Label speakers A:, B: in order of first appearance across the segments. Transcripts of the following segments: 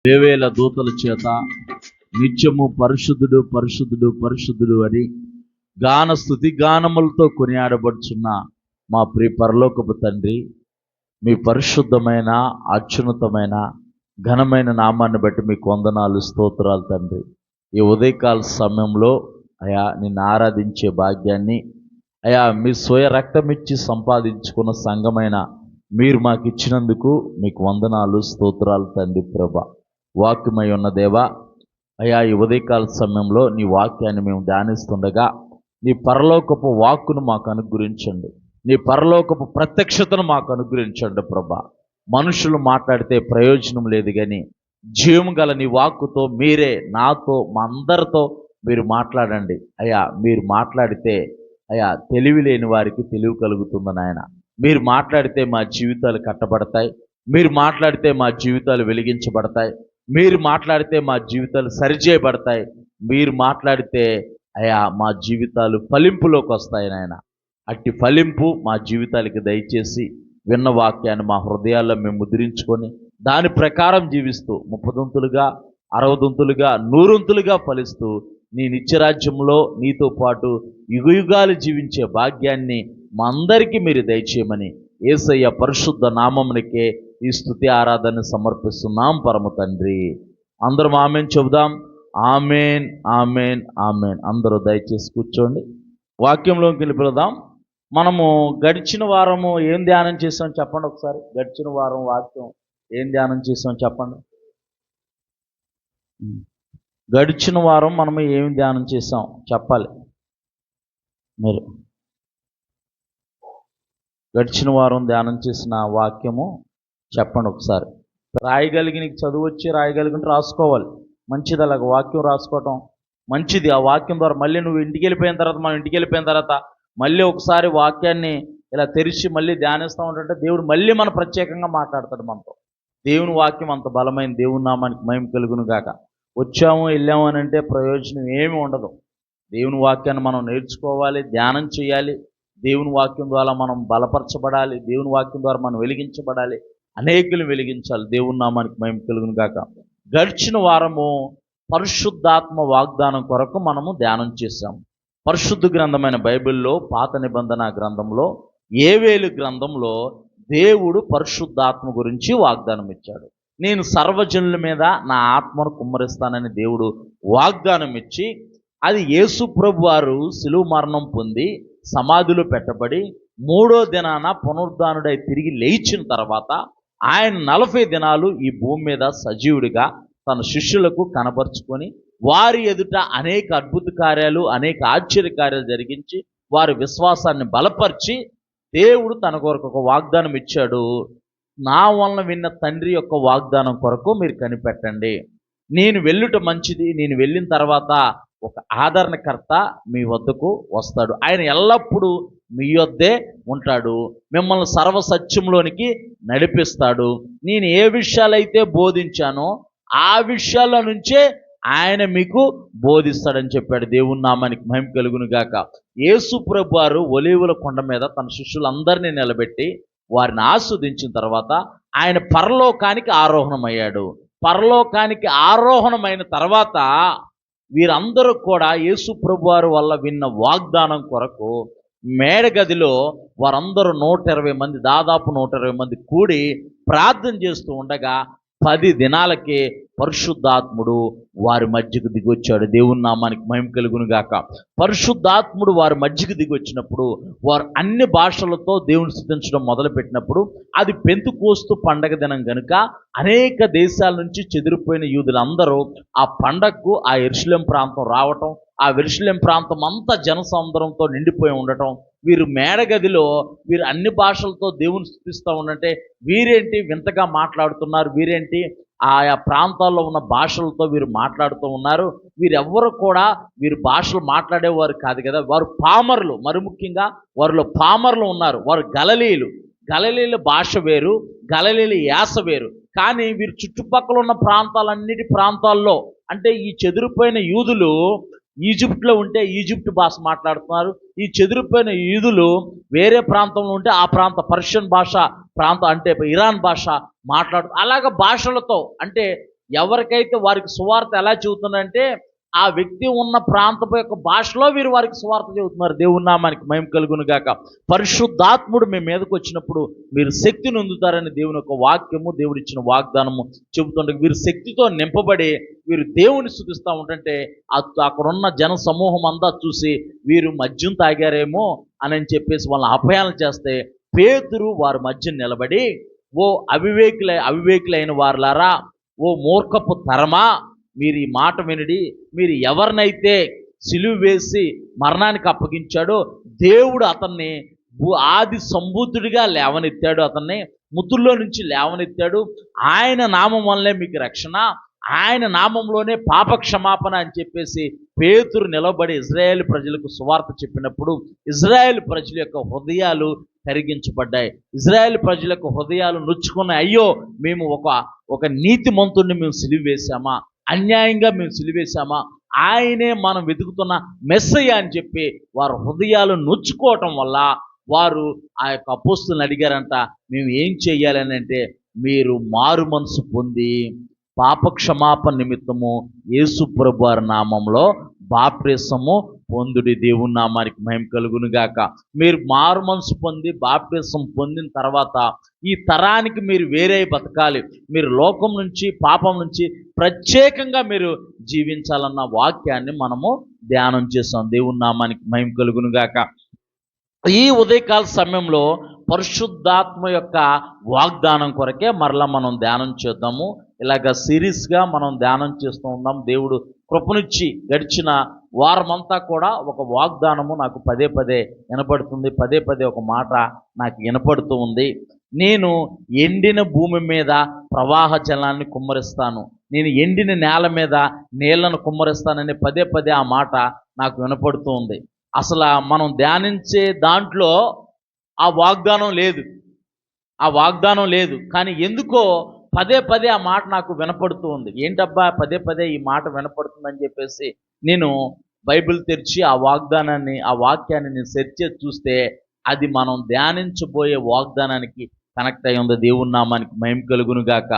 A: వేవేల దూతల చేత నిత్యము పరిశుద్ధుడు పరిశుద్ధుడు పరిశుద్ధుడు అని గాన స్తుతి గానములతో కొనియాడబడుచున్న మా ప్రియ పరలోకపు తండ్రి, మీ పరిశుద్ధమైన అత్యున్నతమైన ఘనమైన నామాన్ని బట్టి మీకు వందనాలు స్తోత్రాలు తండ్రి. ఈ ఉదయకాల సమయంలో అయా నిన్ను ఆరాధించే భాగ్యాన్ని అయా మీ స్వయ రక్తమిచ్చి సంపాదించుకున్న సంఘమైన మీరు మాకు ఇచ్చినందుకు మీకు వందనాలు స్తోత్రాలు తండ్రి. ప్రభా, వాక్యమై ఉన్న దేవా, అయా ఈ ఉదయకాల సమయంలో నీ వాక్యాన్ని మేము ధ్యానిస్తుండగా నీ పరలోకపు వాక్కును మాకు అనుగ్రహించండి, నీ పరలోకపు ప్రత్యక్షతను మాకు అనుగ్రహించండి ప్రభా. మనుషులు మాట్లాడితే ప్రయోజనం లేదు, కానీ జీవం గల నీ వాక్కుతో మీరే నాతో మా అందరితో మీరు మాట్లాడండి. అయ్యా మీరు మాట్లాడితే అయ్యా తెలివి లేని వారికి తెలివి కలుగుతుంది నాయన. మీరు మాట్లాడితే మా జీవితాలు కట్టబడతాయి, మీరు మాట్లాడితే మా జీవితాలు వెలిగించబడతాయి, మీరు మాట్లాడితే మా జీవితాలు సరిచేయబడతాయి, మీరు మాట్లాడితే అయ్యా మా జీవితాలు ఫలింపులోకి వస్తాయి నాయన. అట్టి ఫలింపు మా జీవితాలకి దయచేసి విన్న వాక్యాన్ని మా హృదయాల్లో మేము ముద్రించుకొని దాని ప్రకారం జీవిస్తూ 30 60 100 ఫలిస్తూ నీ నిత్యరాజ్యంలో నీతో పాటు యుగయుగాలు జీవించే భాగ్యాన్ని మా అందరికీ మీరు దయచేయమని యేసయ్య పరిశుద్ధ నామమునికే ఈ స్తుతి ఆరాధన సమర్పిస్తున్నాం పరమ తండ్రి. అందరం ఆమేన్ చెబుదాం. ఆమేన్ ఆమేన్ ఆమేన్. అందరూ దయచేసి కూర్చోండి, వాక్యంలోకి వెళ్ళిపోదాం. మనము గడిచిన వారము ఏం ధ్యానం చేసాం చెప్పండి ఒకసారి. గడిచిన వారం వాక్యం ఏం ధ్యానం చేసాం చెప్పండి. గడిచిన వారం మనము ఏం ధ్యానం చేసాం చెప్పాలి మీరు. గడిచిన వారం ధ్యానం చేసిన వాక్యము చెప్పండి ఒకసారి. రాయగలిగి నీకు చదువు వచ్చి రాయగలిగిన రాసుకోవాలి, మంచిది. అలాగ వాక్యం రాసుకోవటం మంచిది. ఆ వాక్యం ద్వారా మళ్ళీ నువ్వు ఇంటికి వెళ్ళిపోయిన తర్వాత, మనం ఇంటికి వెళ్ళిపోయిన తర్వాత మళ్ళీ ఒకసారి వాక్యాన్ని ఇలా తెరిచి మళ్ళీ ధ్యానిస్తూ ఉంటుంటే దేవుడు మళ్ళీ మన ప్రత్యేకంగా మాట్లాడతాడు మనతో. దేవుని వాక్యం అంత బలమైన. దేవుని నామానికి మహిమ కలుగును గాక. వచ్చాము వెళ్ళాము అని అంటే ప్రయోజనం ఏమీ ఉండదు. దేవుని వాక్యాన్ని మనం నేర్చుకోవాలి, ధ్యానం చేయాలి. దేవుని వాక్యం ద్వారా మనం బలపరచబడాలి, దేవుని వాక్యం ద్వారా మనం వెలిగించబడాలి, అనేకులు వెలిగించాలి. దేవుని నామానికి మహిమ కలుగును గాక. గడిచిన వారము పరిశుద్ధాత్మ వాగ్దానం కొరకు మనము ధ్యానం చేశాము. పరిశుద్ధ గ్రంథమైన బైబిల్లో పాత నిబంధన గ్రంథంలో యోవేలు గ్రంథంలో దేవుడు పరిశుద్ధాత్మ గురించి వాగ్దానం ఇచ్చాడు. నేను సర్వజనుల మీద నా ఆత్మను కుమ్మరిస్తానని దేవుడు వాగ్దానం ఇచ్చి, అది యేసు ప్రభు వారు శిలువ మరణం పొంది సమాధిలో పెట్టబడి 3వ దినాన పునరుద్ధానుడై తిరిగి లేచిన తర్వాత ఆయన 40 దినాలు ఈ భూమి మీద సజీవుడిగా తన శిష్యులకు కనబరుచుకొని వారి ఎదుట అనేక అద్భుత కార్యాలు, అనేక ఆశ్చర్య కార్యాలు జరిగించి వారి విశ్వాసాన్ని బలపరిచి దేవుడు తన కొరకు ఒక వాగ్దానం ఇచ్చాడు. నా వలన విన్న తండ్రి యొక్క వాగ్దానం కొరకు మీరు కనిపెట్టండి. నేను వెళ్ళుట మంచిది, నేను వెళ్ళిన తర్వాత ఒక ఆదరణకర్త మీ వద్దకు వస్తాడు, ఆయన ఎల్లప్పుడూ మీ వద్దే ఉంటాడు, మిమ్మల్ని సర్వసత్యంలోనికి నడిపిస్తాడు. నేను ఏ విషయాలైతే బోధించానో ఆ విషయాల నుంచే ఆయన మీకు బోధిస్తాడని చెప్పాడు. దేవుని నామానికి మహిమ కలుగును గాక. యేసు ప్రభు వారు ఒలీవల కొండ మీద తన శిష్యులందరినీ నిలబెట్టి వారిని ఆస్వాదించిన తర్వాత ఆయన పరలోకానికి ఆరోహణమయ్యాడు. పరలోకానికి ఆరోహణమైన తర్వాత వీరందరూ కూడా యేసు ప్రభు వారి వల్ల విన్న వాగ్దానం కొరకు మేడగదిలో వారందరూ 120 మంది, దాదాపు 120 మంది కూడి ప్రార్థన చేస్తూ ఉండగా 10 దినాలకే పరిశుద్ధాత్ముడు వారి మధ్యకు దిగొచ్చాడు. దేవుని నామానికి మహిమ కలుగును గాక. పరిశుద్ధాత్ముడు వారి మధ్యకు దిగొచ్చినప్పుడు వారు అన్ని భాషలతో దేవుని స్తుతించడం మొదలుపెట్టినప్పుడు అది పెంతెకోస్తు పండగ దినం కనుక అనేక దేశాల నుంచి చెదిరిపోయిన యూదులందరూ ఆ పండగకు ఆ యెరూషలేం ప్రాంతం రావటం, ఆ యెరూషలేం ప్రాంతం అంతా జనసముద్రంతో నిండిపోయి ఉండటం, వీరు మేడగదిలో వీరు అన్ని భాషలతో దేవుని స్తుతిస్తూ ఉండంటే వీరేంటి వింతగా మాట్లాడుతున్నారు, వీరేంటి ఆయా ప్రాంతాల్లో ఉన్న భాషలతో వీరు మాట్లాడుతూ ఉన్నారు, వీరెవ్వరు కూడా వీరు భాషలు మాట్లాడేవారు కాదు కదా, వారు పామరులు. మరి ముఖ్యంగా వారిలో పామరులు ఉన్నారు. వారు గలిలీల భాష వేరు, గలిలీల యాస వేరు. కానీ వీరు చుట్టుపక్కల ఉన్న ప్రాంతాల్లో అంటే ఈ చెదిరిపోయిన యూదులు ఈజిప్ట్లో ఉంటే ఈజిప్ట్ భాష మాట్లాడుతున్నారు, ఈ చెదిరిపోయిన యూదులు వేరే ప్రాంతంలో ఉంటే ఆ ప్రాంత పర్షియన్ భాష ప్రాంతం అంటే ఇరాన్ భాష మాట్లాడుతూ అలాగ భాషలతో అంటే ఎవరికైతే వారికి సువార్త ఎలా చెబుతుందంటే ఆ వ్యక్తి ఉన్న ప్రాంతపు యొక్క భాషలో వీరు వారికి సువార్త చెబుతున్నారు. దేవుని నామానికి మహిమ కలుగును గాక. పరిశుద్ధాత్ముడు మీ మీదకి వచ్చినప్పుడు మీరు శక్తిని పొందుతారని దేవుని యొక్క వాక్యము, దేవుడు ఇచ్చిన వాగ్దానము చెబుతుంటే వీరు శక్తితో నింపబడి వీరు దేవుని స్తుతిస్తూ ఉంటుంటే అక్కడున్న జన సమూహం అంతా చూసి వీరు మద్యం తాగారేమో అని చెప్పేసి వాళ్ళని అపయాలను చేస్తే పేతురు వారి మధ్య నిలబడి, ఓ అవివేకులైన వారులారా, ఓ మూర్ఖపు తరమా, మీరు ఈ మాట వినడి. మీరు ఎవరినైతే సిలువ వేసి మరణానికి అప్పగించాడో దేవుడు అతన్ని ఆది సంబుద్ధుడిగా లేవనెత్తాడు, అతన్ని మృతుల్లో నుంచి లేవనెత్తాడు. ఆయన నామం వల్లే మీకు రక్షణ, ఆయన నామంలోనే పాప క్షమాపణ అని చెప్పేసి పేతురు నిలబడి ఇజ్రాయేల్ ప్రజలకు సువార్త చెప్పినప్పుడు ఇజ్రాయేల్ ప్రజల యొక్క హృదయాలు కరిగించబడ్డాయి. ఇజ్రాయేల్ ప్రజల యొక్క హృదయాలు నొచ్చుకున్నాయి. అయ్యో, మేము ఒక నీతిమంతుడిని మేము సిలువ వేశామా, అన్యాయంగా మేము సిలువేశామా, ఆయనే మనం వెతుకుతున్న మెస్సయ్య అని చెప్పి వారు హృదయాలు నొచ్చుకోవటం వల్ల వారు ఆ యొక్క అపోస్తులను అడిగారంట, మేము ఏం చెయ్యాలని అంటే, మీరు మారు మనసు పొంది పాపక్షమాపణ నిమిత్తము యేసు ప్రభు వారి నామంలో బాప్టిసము పొందుడి. దేవుని నామానికి మహిమ కలుగును గాక. మీరు మారు మనసు పొంది బాప్టిసం పొందిన తర్వాత ఈ తరానికి మీరు వేరే బతకాలి, మీరు లోకం నుంచి పాపం నుంచి ప్రత్యేకంగా మీరు జీవించాలన్న వాక్యాన్ని మనము ధ్యానం చేస్తాం. దేవుని నామానికి మహిమ కలుగును గాక. ఈ ఉదయకాల సమయంలో పరిశుద్ధాత్మ యొక్క వాగ్దానం కొరకే మరలా మనం ధ్యానం చేద్దాము. ఇలాగ సిరీస్గా మనం ధ్యానం చేస్తూ ఉన్నాం. దేవుడు కృపనిచ్చి గడిచిన వారమంతా కూడా ఒక వాగ్దానము నాకు పదే పదే వినపడుతుంది. పదే పదే ఒక మాట నాకు వినపడుతూ ఉంది. నేను ఎండిన భూమి మీద ప్రవాహ జలాన్ని కుమ్మరిస్తాను, నేను ఎండిన నేల మీద నీళ్లను కుమ్మరిస్తానని పదే పదే ఆ మాట నాకు వినపడుతూ ఉంది. అసలు మనం ధ్యానించే దాంట్లో ఆ వాగ్దానం లేదు, కానీ ఎందుకో పదే పదే ఆ మాట నాకు వినపడుతూ ఉంది. ఏంటబ్బా పదే పదే ఈ మాట వినపడుతుందని చెప్పేసి నేను బైబిల్ తెరిచి ఆ వాక్యాన్ని నేను సెర్చ్ చేసి చూస్తే అది మనం ధ్యానించబోయే వాగ్దానానికి కనెక్ట్ అయి ఉంది. దేవుని నామానికి మహిమ కలుగును గాక.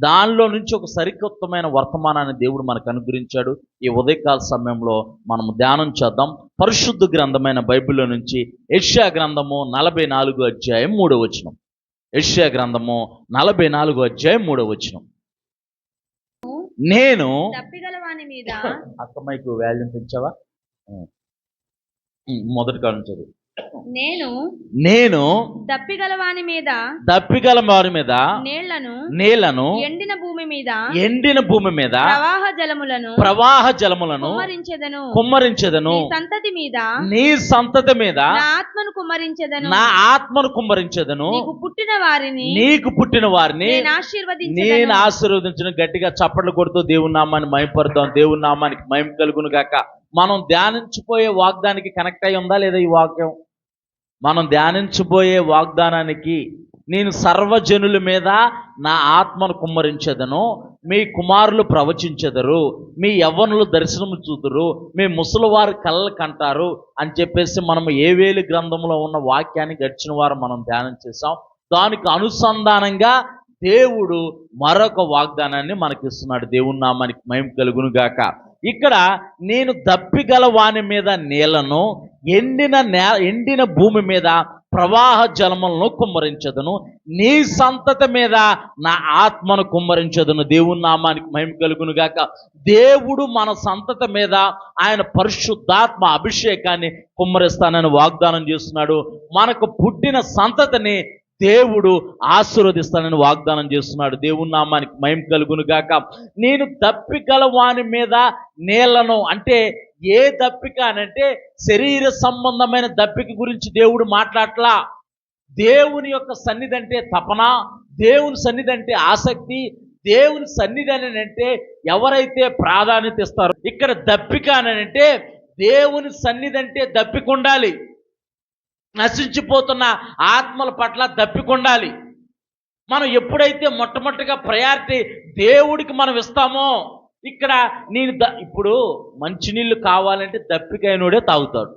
A: దానిలో నుంచి ఒక సరికొత్తమైన వర్తమానాన్ని దేవుడు మనకు అనుగ్రహించాడు. ఈ ఉదయకాల సమయంలో మనం ధ్యానం చేద్దాం. పరిశుద్ధ గ్రంథమైన బైబిల్లో నుంచి యెషయా గ్రంథము 44వ అధ్యాయం 3వ వచనం. యెషయా గ్రంథము 44వ అధ్యాయం 3వ వచనం. నేను అక్క మైకు వాల్యూమ్ పెంచావా? మొదటి కాలం చదువు. నేను దప్పిగల వారి మీద నీళ్లను ఎండిన భూమి మీద ప్రవాహ జలములను కుమ్మరించెదను. నీ సంతతి మీద నా ఆత్మను కుమ్మరించెదను. నీకు పుట్టిన వారిని నేను ఆశీర్వదించను. గట్టిగా చప్పట్లు కొడుతూ దేవుని నామాన్ని మహిమపడతాం. దేవుని నామానికి మహిమ కలుగును గాక. మనం ధ్యానించిపోయే వాగ్దానికి కనెక్ట్ అయి ఉందా లేదా ఈ వాక్యం? మనం ధ్యానించబోయే వాగ్దానానికి, నేను సర్వజనుల మీద నా ఆత్మను కుమ్మరించెదను, మీ కుమారులు ప్రవచించెదరు, మీ యవ్వనులు దర్శనము చూతురు, మీ ముసలివారు కళ్ళలు కంటారు అని చెప్పేసి మనము ఏవేలు గ్రంథంలో ఉన్న వాక్యాన్ని గడిచిన వారు మనం ధ్యానం చేసాం. దానికి అనుసంధానంగా దేవుడు మరొక వాగ్దానాన్ని మనకిస్తున్నాడు. దేవుని నామానికి మహిమ కలుగును గాక. ఇక్కడ నేను దప్పిగల వాని మీద నీళ్లను, ఎండిన భూమి మీద ప్రవాహ జలములను కుమ్మరించదును, నీ సంతతి మీద నా ఆత్మను కుమ్మరించదును. దేవుని నామానికి మహిమ కలుగును గాక. దేవుడు మన సంతతి మీద ఆయన పరిశుద్ధాత్మ అభిషేకాన్ని కుమ్మరిస్తానని వాగ్దానం చేస్తున్నాడు. మనకు పుట్టిన సంతతిని దేవుడు ఆశీర్వదిస్తానని వాగ్దానం చేస్తున్నాడు. దేవుని నామానికి మహిమ కలుగును గాక. నేను దప్పిగల వాని మీద నీళ్లను అంటే ఏ దప్పిక అనంటే శరీర సంబంధమైన దప్పిక గురించి దేవుడు మాట్లాడట్లా. దేవుని యొక్క సన్నిధి అంటే తపన, దేవుని సన్నిధి అంటే ఆసక్తి, దేవుని సన్నిధి అని అంటే ఎవరైతే ప్రాధాన్యత ఇస్తారో. ఇక్కడ దప్పిక అని అంటే దేవుని సన్నిధి అంటే దప్పిక ఉండాలి. నశించిపోతున్న ఆత్మల పట్ల దప్పికొండాలి. మనం ఎప్పుడైతే మొట్టమొదటిగా ప్రయారిటీ దేవుడికి మనం ఇస్తామో, ఇక్కడ ఇప్పుడు మంచినీళ్ళు కావాలంటే దప్పికైనోడే తాగుతాడు.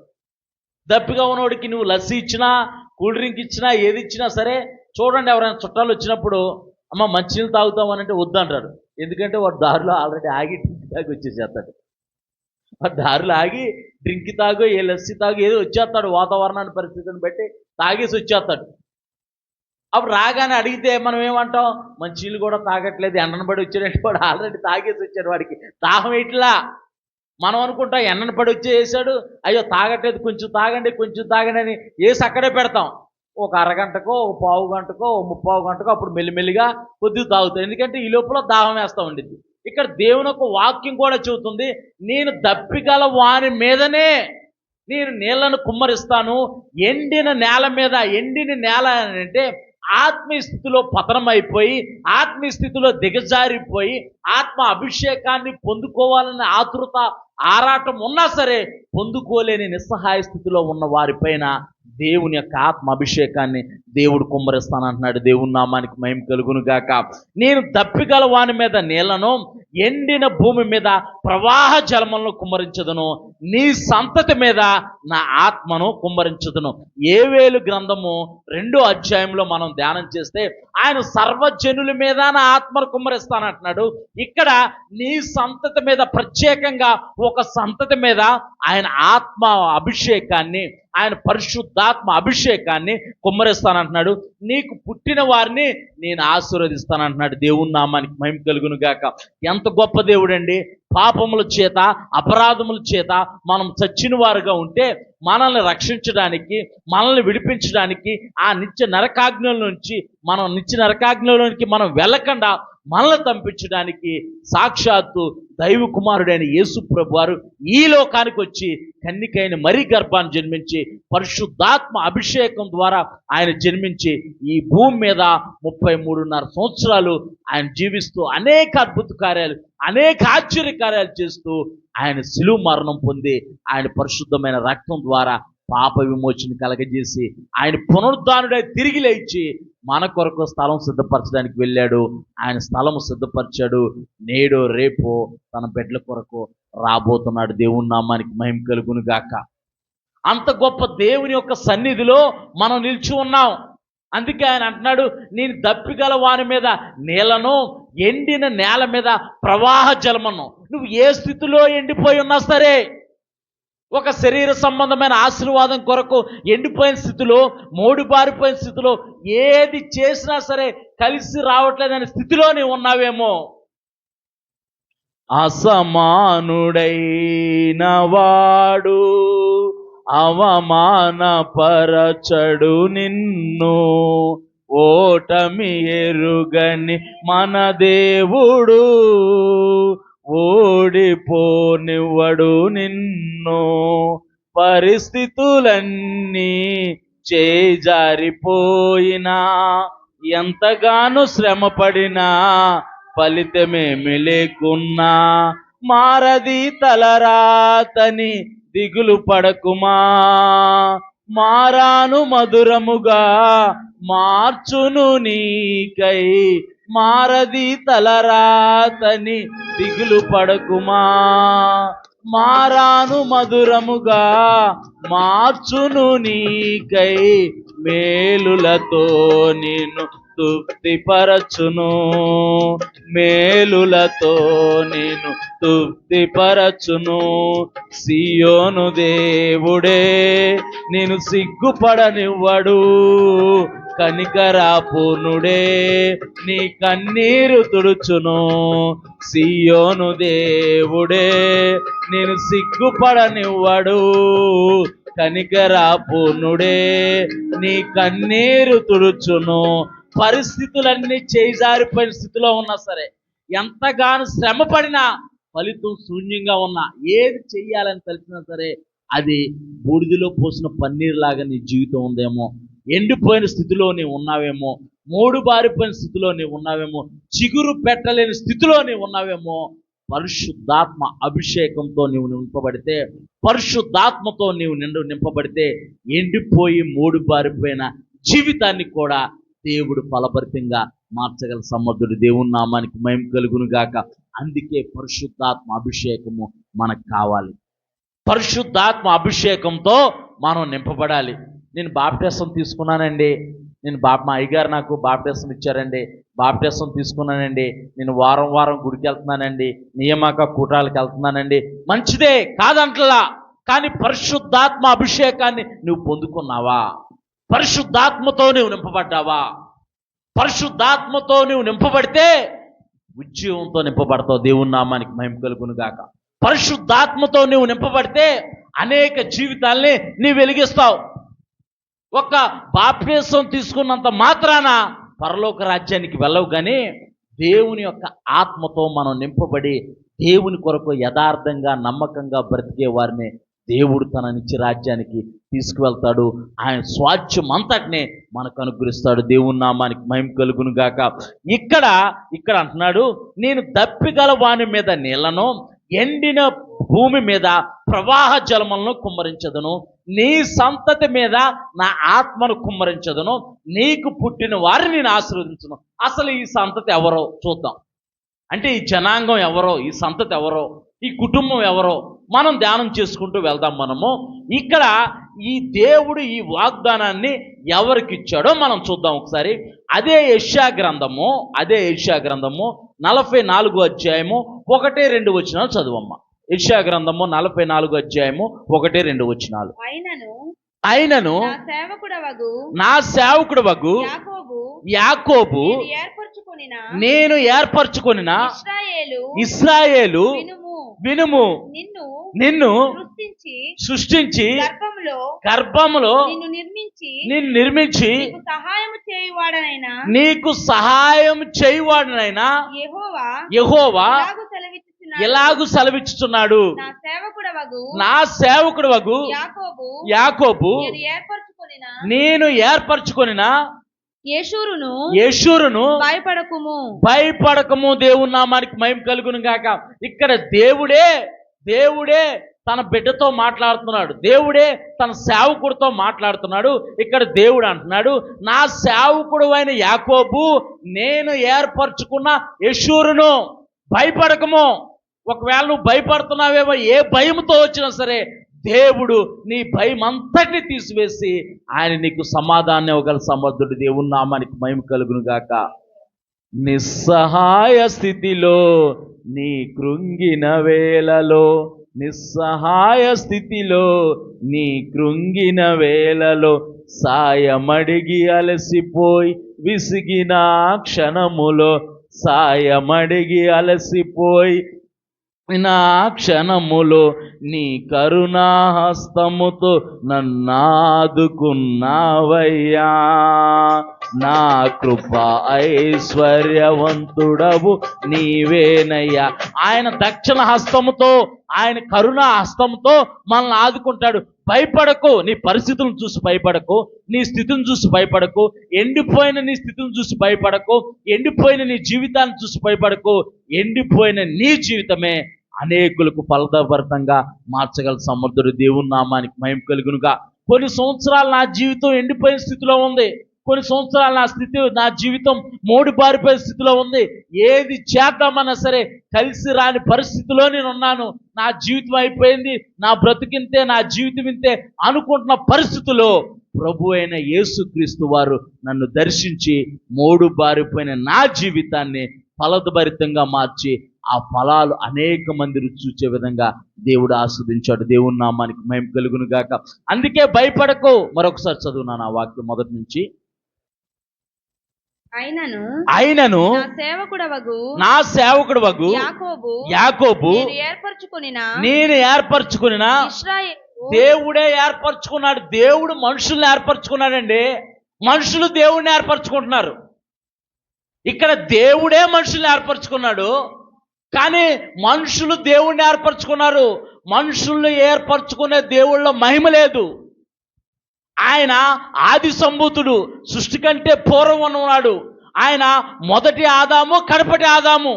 A: దప్పిగా ఉన్నోడికి నువ్వు లస్సీ ఇచ్చినా, కూల్ డ్రింక్ ఇచ్చినా, ఏది ఇచ్చినా సరే. చూడండి, ఎవరైనా చుట్టాలు వచ్చినప్పుడు అమ్మ మంచినీళ్ళు తాగుతామనంటే వద్దంటాడు. ఎందుకంటే వాడు దారిలో ఆల్రెడీ ఆగి డ్రింక్ తాగి వచ్చేసేస్తాడు. వాడు దారిలో ఆగి డ్రింక్ తాగు, ఏ లస్సీ తాగు ఏదో వచ్చేస్తాడు. వాతావరణాన్ని పరిస్థితిని బట్టి తాగేసి వచ్చేస్తాడు. అప్పుడు రాగానే అడిగితే మనం ఏమంటాం, మంచినీళ్ళు కూడా తాగట్లేదు, ఎండను పడి వచ్చాడంటే వాడు ఆల్రెడీ తాగేసి వచ్చాడు, వాడికి దాహం ఇట్లా. మనం అనుకుంటాం ఎండను పడి వచ్చేసాడు, అయ్యో తాగట్లేదు, కొంచెం తాగండి అని వేసి అక్కడే పెడతాం. ఒక అరగంటకో, ఒక పావు గంటకో, ఒక ముప్పావు గంటకో అప్పుడు మెల్లిమెల్లిగా కొద్దిగా తాగుతాం. ఎందుకంటే ఈ లోపల దాహం వేస్తూ ఉండిద్ది. ఇక్కడ దేవుని యొక్క వాక్యం కూడా చెబుతుంది, నేను దప్పిగల వాని మీదనే నేను నీళ్లను కుమ్మరిస్తాను. ఎండిన నేల మీద, ఎండిన నేల అంటే ఆత్మీయ స్థితిలో పతనమైపోయి, ఆత్మీయ స్థితిలో దిగజారిపోయి, ఆత్మ అభిషేకాన్ని పొందుకోవాలనే ఆతృత ఆరాటం ఉన్నా సరే పొందుకోలేని నిస్సహాయ స్థితిలో ఉన్న వారిపైన దేవుని యొక్క ఆత్మ అభిషేకాన్ని దేవుడు కుమ్మరిస్తానంటున్నాడు. దేవుని నామానికి మహిమ కలుగును గాక. నేను దప్పిగల వాని మీద నీళ్లను, ఎండిన భూమి మీద ప్రవాహ జలములను కుమ్మరించదును. నీ సంతతి మీద నా ఆత్మను కుమ్మరించదును. యోవేలు గ్రంథము 2వ అధ్యాయంలో మనం ధ్యానం చేస్తే ఆయన సర్వజనుల మీద నా ఆత్మను కుమ్మరిస్తానంటున్నాడు. ఇక్కడ నీ సంతతి మీద, ప్రత్యేకంగా ఒక సంతతి మీద ఆయన ఆత్మ అభిషేకాన్ని, ఆయన పరిశుద్ధాత్మ అభిషేకాన్ని కుమ్మరిస్తానంటున్నాడు. నీకు పుట్టిన వారిని నేను ఆశీర్వదిస్తానంటున్నాడు. దేవుని నామానికి మహిమ కలుగును గాక. ఎంత గొప్ప దేవుడండి. పాపముల చేత, అపరాధముల చేత మనం చచ్చిన వారుగా ఉంటే మనల్ని రక్షించడానికి, మనల్ని విడిపించడానికి, ఆ నిత్య నరకాగ్నుల నుంచి మనం వెళ్ళకుండా మనల్ని పంపించడానికి సాక్షాత్తు దైవ కుమారుడైన యేసు ప్రభు వారు ఈ లోకానికి వచ్చి కన్నికైన మరీ గర్భాన్ని జన్మించి పరిశుద్ధాత్మ అభిషేకం ద్వారా ఆయన జన్మించి ఈ భూమి మీద 33.5 సంవత్సరాలు ఆయన జీవిస్తూ అనేక అద్భుత కార్యాలు, అనేక ఆశ్చర్య కార్యాలు చేస్తూ ఆయన శిలువ మరణం పొంది ఆయన పరిశుద్ధమైన రక్తం ద్వారా పాప విమోచన కలగజేసి ఆయన పునరుద్ధానుడై తిరిగి లేచి మన కొరకు స్థలం సిద్ధపరచడానికి వెళ్ళాడు. ఆయన స్థలము సిద్ధపరిచాడు. నేడో రేపో తన బిడ్డల కొరకు రాబోతున్నాడు. దేవుని నామానికి మహిమ కలుగును గాక. అంత గొప్ప దేవుని యొక్క సన్నిధిలో మనం నిలిచి ఉన్నాం. అందుకే ఆయన అంటున్నాడు, నేను దప్పిగల వాని మీద నీళ్లను, ఎండిన నేల మీద ప్రవాహ జలమును. నువ్వు ఏ స్థితిలో ఎండిపోయి ఉన్నా సరే, ఒక శరీర సంబంధమైన ఆశీర్వాదం కొరకు ఎండిపోయిన స్థితిలో, మోడుబారిపోయిన స్థితిలో, ఏది చేసినా సరే కలిసి రావట్లేదనే స్థితిలో నీవు ఉన్నావేమో, అసమానుడైన వాడు అవమానపరచడు నిన్ను, ఓటమి ఎరుగని మన దేవుడు ఓడిపోనివ్వడు నిన్ను. పరిస్థితులన్నీ చేజారిపోయినా, ఎంతగానో శ్రమపడినా, ఫలితమేమి లేకున్నా, మారది తలరాతని దిగులు పడకుమా. మారాను మధురముగా మార్చును నీకై, మారది తలరాతని దిగులు పడకుమా. మారాను మధురముగా మార్చును నీకై, మేలులతో నిన్ను తృప్తిపరచును, మేలులతో నేను తృప్తిపరచును. సియోను దేవుడే నేను సిగ్గుపడనివ్వడు, కనికరాపూర్ణుడే నీ కన్నీరు తుడుచును. సియోను దేవుడే నేను సిగ్గుపడనివ్వడు, కనికరాపూర్ణుడే నీ కన్నీరు తుడుచును. పరిస్థితులన్నీ చేజారిపోయిన స్థితిలో ఉన్నా సరే, ఎంతగానో శ్రమ పడినా, ఫలితం శూన్యంగా ఉన్నా, ఏది చెయ్యాలని తెలిసినా సరే అది బూడిదలో పోసిన పన్నీరులాగా నీ జీవితం ఉందేమో, ఎండిపోయిన స్థితిలో నీవు ఉన్నావేమో, మోడుబారిపోయిన స్థితిలో నీవు ఉన్నావేమో, చిగురు పెట్టలేని స్థితిలో నీవు ఉన్నావేమో. పరిశుద్ధాత్మ అభిషేకంతో నీవు నింపబడితే, పరిశుద్ధాత్మతో నీవు నింపబడితే ఎండిపోయి మోడుబారిపోయిన జీవితాన్ని కూడా దేవుడు ఫలభరితంగా మార్చగల సమర్థుడు. దేవుని నామానికి మహిమ కలుగును గాక. అందుకే పరిశుద్ధాత్మ అభిషేకము మనకు కావాలి. పరిశుద్ధాత్మ అభిషేకంతో మనం నింపబడాలి. నేను బాప్టిసం తీసుకున్నానండి, మా అయ్యగారు నాకు బాప్టిజం ఇచ్చారండి, బాప్టిజం తీసుకున్నానండి, నేను వారం వారం గుడికి వెళ్తున్నానండి, నియామక కూటాలకు వెళ్తున్నానండి. మంచిదే, కాదంటలా. కానీ పరిశుద్ధాత్మ అభిషేకాన్ని నువ్వు పొందుకున్నావా? పరిశుద్ధాత్మతో నువ్వు నింపబడ్డావా? పరిశుద్ధాత్మతో నువ్వు నింపబడితే ఉద్యోగంతో నింపబడతావు. దేవుని నామానికి మహిమ కలుగును గాక. పరిశుద్ధాత్మతో నువ్వు నింపబడితే అనేక జీవితాల్ని నీవు వెలిగిస్తావు. ఒక బాప్టిజం తీసుకున్నంత మాత్రాన పరలోక రాజ్యానికి వెళ్ళవు. కానీ దేవుని యొక్క ఆత్మతో మనం నింపబడి దేవుని కొరకు యథార్థంగా నమ్మకంగా బ్రతికే వారిని దేవుడు తన నిత్య రాజ్యానికి తీసుకువెళ్తాడు. ఆయన స్వాస్థ్యం అంతటినే మనకు అనుగ్రహిస్తాడు. దేవుని నామానికి మహిమ కలుగును గాక. ఇక్కడ అంటున్నాడు, నేను దప్పిగల వాని మీద నీళ్లను, ఎండిన భూమి మీద ప్రవాహ జలములను కుమ్మరించదును, నీ సంతతి మీద నా ఆత్మను కుమ్మరించదును, నీకు పుట్టిన వారిని నేను ఆశీర్వదించును. అసలు ఈ సంతతి ఎవరో చూద్దాం. అంటే ఈ జనాంగం ఎవరో, ఈ సంతతి ఎవరో, ఈ కుటుంబం ఎవరో మనం ధ్యానం చేసుకుంటూ వెళ్దాం. మనము ఇక్కడ ఈ దేవుడు ఈ వాగ్దానాన్ని ఎవరికి ఇచ్చాడో మనం చూద్దాం ఒకసారి. అదే యెషయా గ్రంథము 44 అధ్యాయము 1-2 వచనాలు చదువమ్మ. యెషయా గ్రంథము 44 అధ్యాయము 1-2 వచనాలు. అయినను నా సేవకుడవగు యాకోబు నేను ఏర్పరచుకొనిన ఇశ్రాయేలు వినుము, నిన్ను సృష్టించి గర్భములో నిన్ను నిర్మించి నీకు సహాయం చేయువాడనైనా యెహోవా ఎలాగు సెలవిచ్చుచున్నాడు. నా సేవకుడవగు యాకోబు నేను ఏర్పరచుకొనిన యేషూరును భయపడకము. దేవుని నామానికి మహిమ కలుగును గాక. ఇక్కడ దేవుడే తన బిడ్డతో మాట్లాడుతున్నాడు. దేవుడే తన సేవకుడితో మాట్లాడుతున్నాడు. ఇక్కడ దేవుడు అంటున్నాడు, నా సేవకుడు అయిన యాకోబు నేను ఏర్పరచుకున్న యేషూరును భయపడకము. ఒకవేళ నువ్వు భయపడుతున్నావేమో, ఏ భయంతో వచ్చినా సరే దేవుడు నీ భయం అంతటిని తీసివేసి ఆయన నీకు సమాధానం ఇవ్వగల సమర్థుడు. దేవుని నామానికి మహిమ కలుగును గాక. నిస్సహాయ స్థితిలో నీ కృంగిన వేళలో, నిస్సహాయ స్థితిలో నీ కృంగిన వేళలో సాయమడిగి అలసిపోయి విసిగిన క్షణములో, సాయమడిగి అలసిపోయి నా క్షణములో నీ కరుణాహస్తముతో నన్నాదుకున్నావయ్యా. నా కృప ఐశ్వర్యవంతుడవు నీవేనయ్యా. ఆయన దక్షిణ హస్తముతో, ఆయన కరుణా హస్తముతో మనల్ని ఆదుకుంటాడు. భయపడకు, నీ పరిస్థితులను చూసి భయపడకు, నీ స్థితిని చూసి భయపడకు, ఎండిపోయిన నీ స్థితిని చూసి భయపడకు, ఎండిపోయిన నీ జీవితాన్ని చూసి భయపడకు. ఎండిపోయిన నీ జీవితమే అనేకులకు ఫలభరితంగా మార్చగల సమర్థుడు. దేవుని నామానికి మహిమ కలుగునుగా. కొన్ని సంవత్సరాలు నా జీవితం ఎండిపోయిన స్థితిలో ఉంది, కొన్ని సంవత్సరాలు నా జీవితం మోడి బారిపోయే స్థితిలో ఉంది. ఏది చేద్దామన్నా సరే కలిసి రాని పరిస్థితిలో నేను ఉన్నాను. నా జీవితం అయిపోయింది, నా బ్రతికింతే, నా జీవితం ఇంతే అనుకుంటున్న పరిస్థితిలో ప్రభు అయిన యేసుక్రీస్తు వారు నన్ను దర్శించి మోడు బారిపోయిన నా జీవితాన్ని ఫలభరితంగా మార్చి ఆ ఫలాలు అనేక మంది రుచి చూచే విధంగా దేవుడు ఆస్వాదించాడు. దేవుని నామానికి మహిమ కలుగును గాక. అందుకే భయపడకు. మరొకసారి చదువునాను ఆ వాక్యం మొదటి నుంచి. అయినను నా సేవకుడవగు యాకోబు నేను ఏర్పరచుకొనిన దేవుడే ఏర్పరచుకున్నాడు. దేవుడు మనుషుల్ని ఏర్పరచుకున్నాడండి. మనుషులు దేవుడిని ఏర్పరచుకుంటున్నారు. ఇక్కడ దేవుడే మనుషుల్ని ఏర్పరచుకున్నాడు, కానీ మనుషులు దేవుణ్ణి ఏర్పరచుకున్నారు. మనుషుల్ని ఏర్పరచుకునే దేవుళ్ళ మహిమ లేదు. ఆయన ఆది సంభూతుడు, సృష్టి కంటే పూర్వం ఉన్నవాడు. ఆయన మొదటి ఆదాము, కడపటి ఆదాము.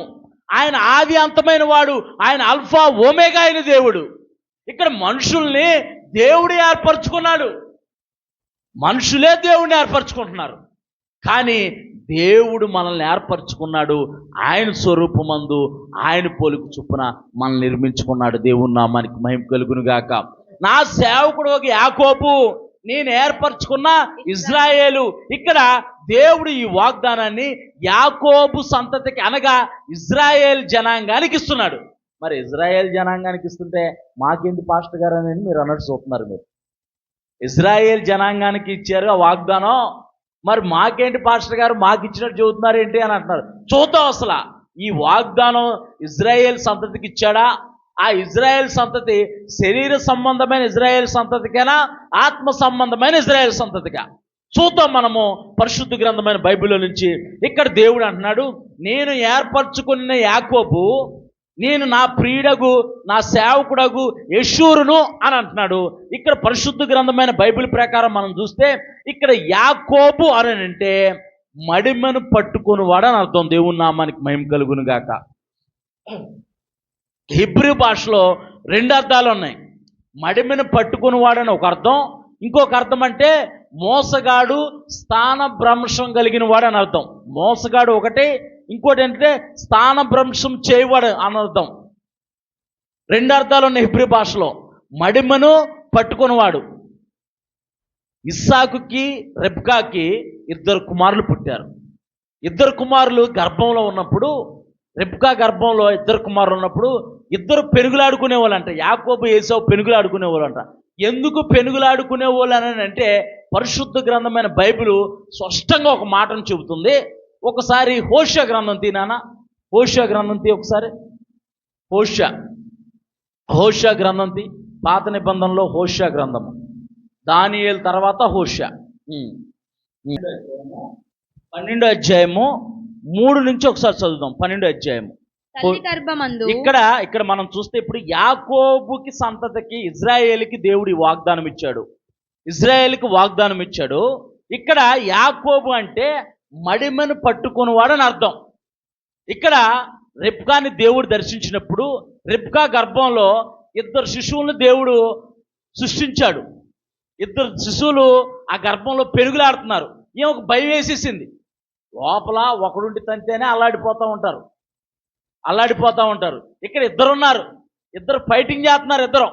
A: ఆయన ఆది అంతమైన వాడు. ఆయన అల్ఫా ఓమేగా అయిన దేవుడు. ఇక్కడ మనుషుల్ని దేవుడు ఏర్పరచుకున్నాడు. మనుషులే దేవుడిని ఏర్పరచుకుంటున్నారు, కానీ దేవుడు మనల్ని ఏర్పరచుకున్నాడు. ఆయన స్వరూపమందు ఆయన పోలిక చొప్పున మనల్ని నిర్మించుకున్నాడు. దేవుని నామానికి మహిమ కలుగును గాక. నా సేవకుడు ఒక యాకోబు నేను ఏర్పరచుకున్న ఇజ్రాయేలు. ఇక్కడ దేవుడు ఈ వాగ్దానాన్ని యాకోబు సంతతికి అనగా ఇజ్రాయేల్ జనాంగానికి ఇస్తున్నాడు. మరి ఇజ్రాయేల్ జనాంగానికి ఇస్తుంటే మాకేంటి పాస్టర్ గారు అని మీరు అన్నట్టు చూస్తున్నారు. మీరు ఇజ్రాయేల్ జనాంగానికి ఇచ్చారు ఆ వాగ్దానం, మరి మాకేంటి పాస్టర్ గారు మాకు ఇచ్చినట్టు చెబుతున్నారు ఏంటి అని అంటున్నారు. చూద్దాం అసలు ఈ వాగ్దానం ఇజ్రాయేల్ సంతతికి ఇచ్చాడా? ఆ ఇజ్రాయేల్ సంతతి శరీర సంబంధమైన ఇజ్రాయేల్ సంతతికేనా, ఆత్మ సంబంధమైన ఇజ్రాయేల్ సంతతిగా చూద్దాం మనము పరిశుద్ధ గ్రంథమైన బైబిల్లో నుంచి. ఇక్కడ దేవుడు అంటున్నాడు, నేను ఏర్పరచుకున్న యాకోబు, నేను నా ప్రియుడగు నా సేవకుడగు యెషూరును అని అంటున్నాడు. ఇక్కడ పరిశుద్ధ గ్రంథమైన బైబిల్ ప్రకారం మనం చూస్తే ఇక్కడ యాకోబు అని అంటే మడిమను పట్టుకుని వాడని అర్థం. దేవుని నామానికి మహిమ కలుగును గాక. హిబ్రూ భాషలో 2 అర్థాలు ఉన్నాయి. మడిమను పట్టుకుని వాడని ఒక అర్థం, ఇంకొక అర్థం అంటే మోసగాడు, స్థానభ్రంశం కలిగిన వాడు అని అర్థం. మోసగాడు ఒకటి, ఇంకోటి ఏంటంటే స్థానభ్రంశం చేయవాడు అని అర్థం. 2 అర్థాలు ఉన్నాయి హిబ్రూ భాషలో. మడిమను పట్టుకునివాడు. ఇస్సాకుకి రెబ్కాకి 2 కుమారులు పుట్టారు. 2 కుమారులు గర్భంలో ఉన్నప్పుడు, రెబ్కా గర్భంలో 2 కుమారులు ఉన్నప్పుడు 2 పెనుగులాడుకునే వాళ్ళంట. యాకోబు ఏసావు పెనుగులాడుకునే వాళ్ళంట. ఎందుకు పెనుగులాడుకునే వాళ్ళు అని అంటే పరిశుద్ధ గ్రంథమైన బైబిల్ స్పష్టంగా ఒక మాటను చెబుతుంది. ఒకసారి హోషా గ్రంథం తీనానా, హోషా గ్రంథం తీ ఒకసారి. హోషా గ్రంథం తీ. పాత నిబంధనలో హోషా గ్రంథము, దానియేలు తర్వాత హోషా. 12వ అధ్యాయము 3 నుంచి ఒకసారి చదువుదాం. 12వ అధ్యాయము. ఇక్కడ మనం చూస్తే ఇప్పుడు యాకోబుకి సంతతికి ఇజ్రాయేలుకి దేవుడు వాగ్దానం ఇచ్చాడు, ఇజ్రాయేలుకి వాగ్దానం ఇచ్చాడు. ఇక్కడ యాకోబు అంటే మడిమను పట్టుకునివాడని అర్థం. ఇక్కడ రెబ్కాని దేవుడు దర్శించినప్పుడు రెబ్కా గర్భంలో 2 శిశువులను దేవుడు సృష్టించాడు. 2 శిశువులు ఆ గర్భంలో పెరుగులాడుతున్నారు. ఈమెకు భయం వేసేసింది. లోపల ఒకడుంటి తంతేనే అల్లాడిపోతూ ఉంటారు. ఇక్కడ 2 ఉన్నారు, 2 ఫైటింగ్ చేస్తున్నారు. 2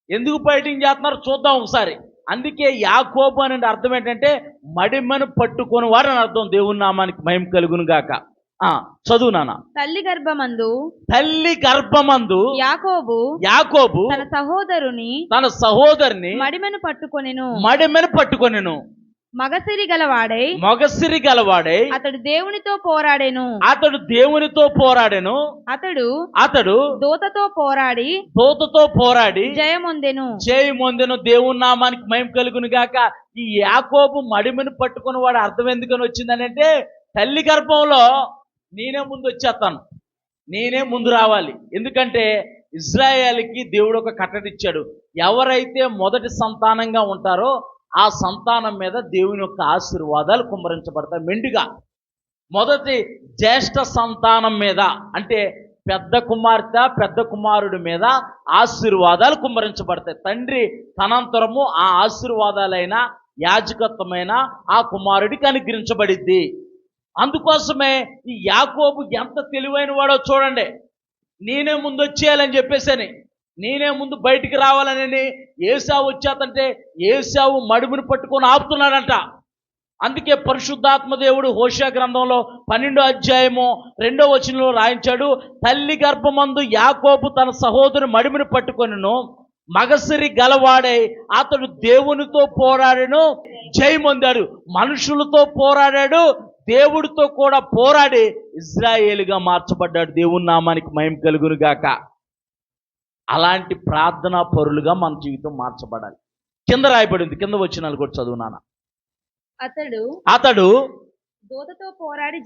A: ఎందుకు ఫైటింగ్ చేస్తున్నారు చూద్దాం ఒకసారి. అందుకే యాకోబు అనే అర్థం ఏంటంటే మడిమను పట్టుకొని వాడు అని అర్థం. దేవుని నామానికి మహిమ కలుగును గాక. చదువు నాన్న.
B: తల్లి
A: గర్భమందు యాకోబు తన సహోదరుని
B: మడిమను
A: పట్టుకొనెను.
B: మగసిరి గలవాడై అతడు దేవునితో పోరాడెను. అతడు దూతతో పోరాడి జయమొందెను. దేవుని నామానికి మహిమ కలుగును గాక. ఈ యాకోబు మడిమను పట్టుకుని వాడు అర్థం ఎందుకని వచ్చిందని అంటే, తల్లి గర్భంలో నేనే ముందు వచ్చేస్తాను, నేనే ముందు రావాలి. ఎందుకంటే ఇజ్రాయేలుకి దేవుడు ఒక కట్టడి ఇచ్చాడు. ఎవరైతే మొదటి సంతానంగా ఉంటారో ఆ సంతానం మీద దేవుని యొక్క ఆశీర్వాదాలు కుమ్మరించబడతాయి మెండుగా. మొదటి జ్యేష్ఠ సంతానం మీద అంటే పెద్ద కుమార్తె పెద్ద కుమారుడి మీద ఆశీర్వాదాలు కుమ్మరించబడతాయి. తండ్రి తనంతరము ఆ ఆశీర్వాదాలైన యాజకత్వమైన ఆ కుమారుడికి అనుగ్రహించబడిద్ది. అందుకోసమే ఈ యాకోబు ఎంత తెలివైన వాడో చూడండి. నేనే ముందు వచ్చేయాలని చెప్పేసని, నేనే ముందు బయటికి రావాలని ఏసావు వచ్చేతంటే ఏసావు మడుమును పట్టుకొని ఆపుతున్నాడంట. అందుకే పరిశుద్ధాత్మ దేవుడు హోషా గ్రంథంలో 12వ అధ్యాయము 2వ వచనంలో రాయించాడు, తల్లి గర్భమందు యాకోబు తన సహోదరు మడిమిని పట్టుకొనెను, మగసిరి గలవాడై అతడు దేవునితో పోరాడెను, జయమొందాడు. మనుషులతో పోరాడాడు, దేవుడితో కూడా పోరాడి ఇజ్రాయేలుగా మార్చబడ్డాడు. దేవుని నామానికి మహిమ కలుగును గాక. అలాంటి ప్రార్థనా పరులుగా మన జీవితం మార్చబడాలి. కింద రాయబడింది, కింద వచనాలు కూడా చదువునానా. అతడు దూతతో పోరాడి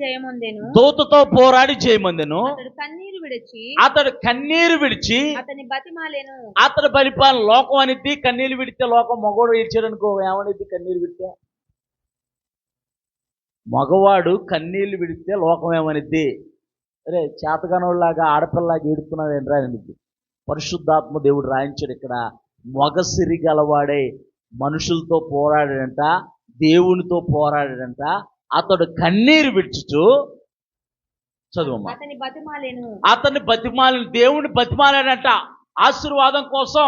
B: జయమొందెను. అతడు కన్నీరు విడిచి అతడు పరిపాలన. లోకం అనిద్ది కన్నీరు విడితే, లోకం మగవాడు ఏడ్చాడు అనుకో ఏమనిద్ది? కన్నీరు విడితే మగవాడు కన్నీళ్లు విడితే లోకం ఏమనిద్ది? అరే చేతగానోళ్ళలాగా ఆడపిల్లలాగా ఏడుతున్నావు ఏంట్రా అనిద్ది. పరిశుద్ధాత్మ దేవుడు రాయించాడు ఇక్కడ, మొగసిరి గలవాడే మనుషులతో పోరాడాడంట, దేవునితో పోరాడాడంట. అతడు కన్నీరు విడుచుచు చదువు అతన్ని బతిమాలిన దేవుని బతిమాలాడంట. ఆశీర్వాదం కోసం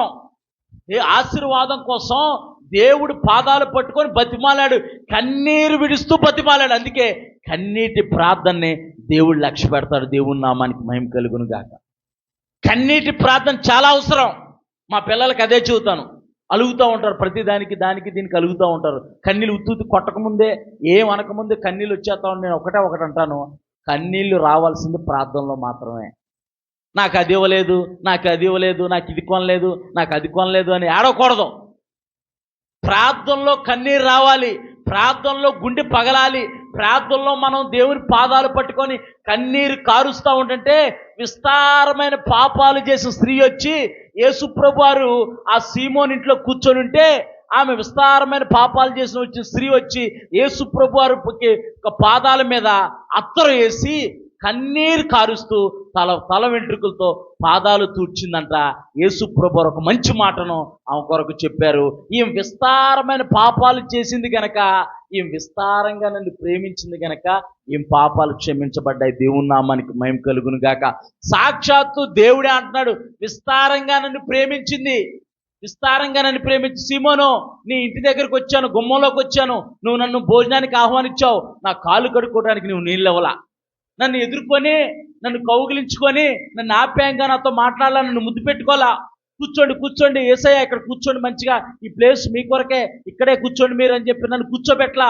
A: దేవుడు పాదాలు పట్టుకొని బతిమాలాడు, కన్నీరు విడుస్తూ బతిమాలాడు. అందుకే కన్నీటి ప్రార్థనని దేవుడు లక్ష్య పెడతాడు. దేవుని నామానికి మహిమ కలుగును గాక. కన్నీటి ప్రార్థన చాలా అవసరం. మా పిల్లలకి అదే చెబుతాను. అలుగుతూ ఉంటారు, ప్రతిదానికి దానికి దీనికి అలుగుతూ ఉంటారు. కన్నీళ్ళు ఉత్తుత్తి కొట్టకముందే, ఏం అనకముందే కన్నీళ్ళు వచ్చేస్తా ఉంటే నేను ఒకటి అంటాను, కన్నీళ్ళు రావాల్సింది ప్రార్థనలో మాత్రమే. నాకు అది ఇవ్వలేదు, నాకు అది ఇవ్వలేదు, నాకు ఇది కొనలేదు, నాకు అది కొనలేదు అని ఏడవకూడదు. ప్రార్థనలో కన్నీరు రావాలి, ప్రార్థనలో గుండె పగలాలి, ప్రార్థనలో మనం దేవుని పాదాలు పట్టుకొని కన్నీరు కారుస్తూ ఉంటుంటే, విస్తారమైన పాపాలు చేసిన స్త్రీ వచ్చి యేసుప్రభు వారు ఆ సీమోన్ ఇంట్లో కూర్చొని ఉంటే, ఆమె విస్తారమైన పాపాలు చేసిన వచ్చిన స్త్రీ వచ్చి యేసుప్రభు వారు పాదాల మీద అత్తరు వేసి కన్నీరు కారుస్తూ తల వెంట్రుకలతో పాదాలు తూడ్చిందంట. యేసుప్రభు వారు ఒక మంచి మాటను ఆమె కొరకు చెప్పారు. ఈమె విస్తారమైన పాపాలు చేసింది గనక, ఈమె విస్తారంగా నన్ను ప్రేమించింది గనక ఈమె పాపాలు క్షమించబడ్డాయి. దేవుని నామానికి మహిమ కలుగును గాక. సాక్షాత్తు దేవుడే అంటున్నాడు, విస్తారంగా నన్ను ప్రేమించింది, విస్తారంగా నన్ను ప్రేమించి, సీమోను నీ ఇంటి దగ్గరకు వచ్చాను, గుమ్మంలోకి వచ్చాను, నువ్వు నన్ను భోజనానికి ఆహ్వానించావు, నా కాళ్ళు కడుక్కోవడానికి నువ్వు నీళ్ళు ఇవ్వలా, నన్ను ఎదుర్కొని నన్ను కౌగిలించుకొని నన్ను ఆప్యాయంగా నాతో మాట్లాడాలా, నన్ను ముద్దు పెట్టుకోవాలా, కూర్చోండి యేసయ్య ఇక్కడ కూర్చోండి, మంచిగా ఈ ప్లేస్ మీ కొరకే, ఇక్కడే కూర్చోండి మీరు అని చెప్పి నన్ను కూర్చోబెట్టలా,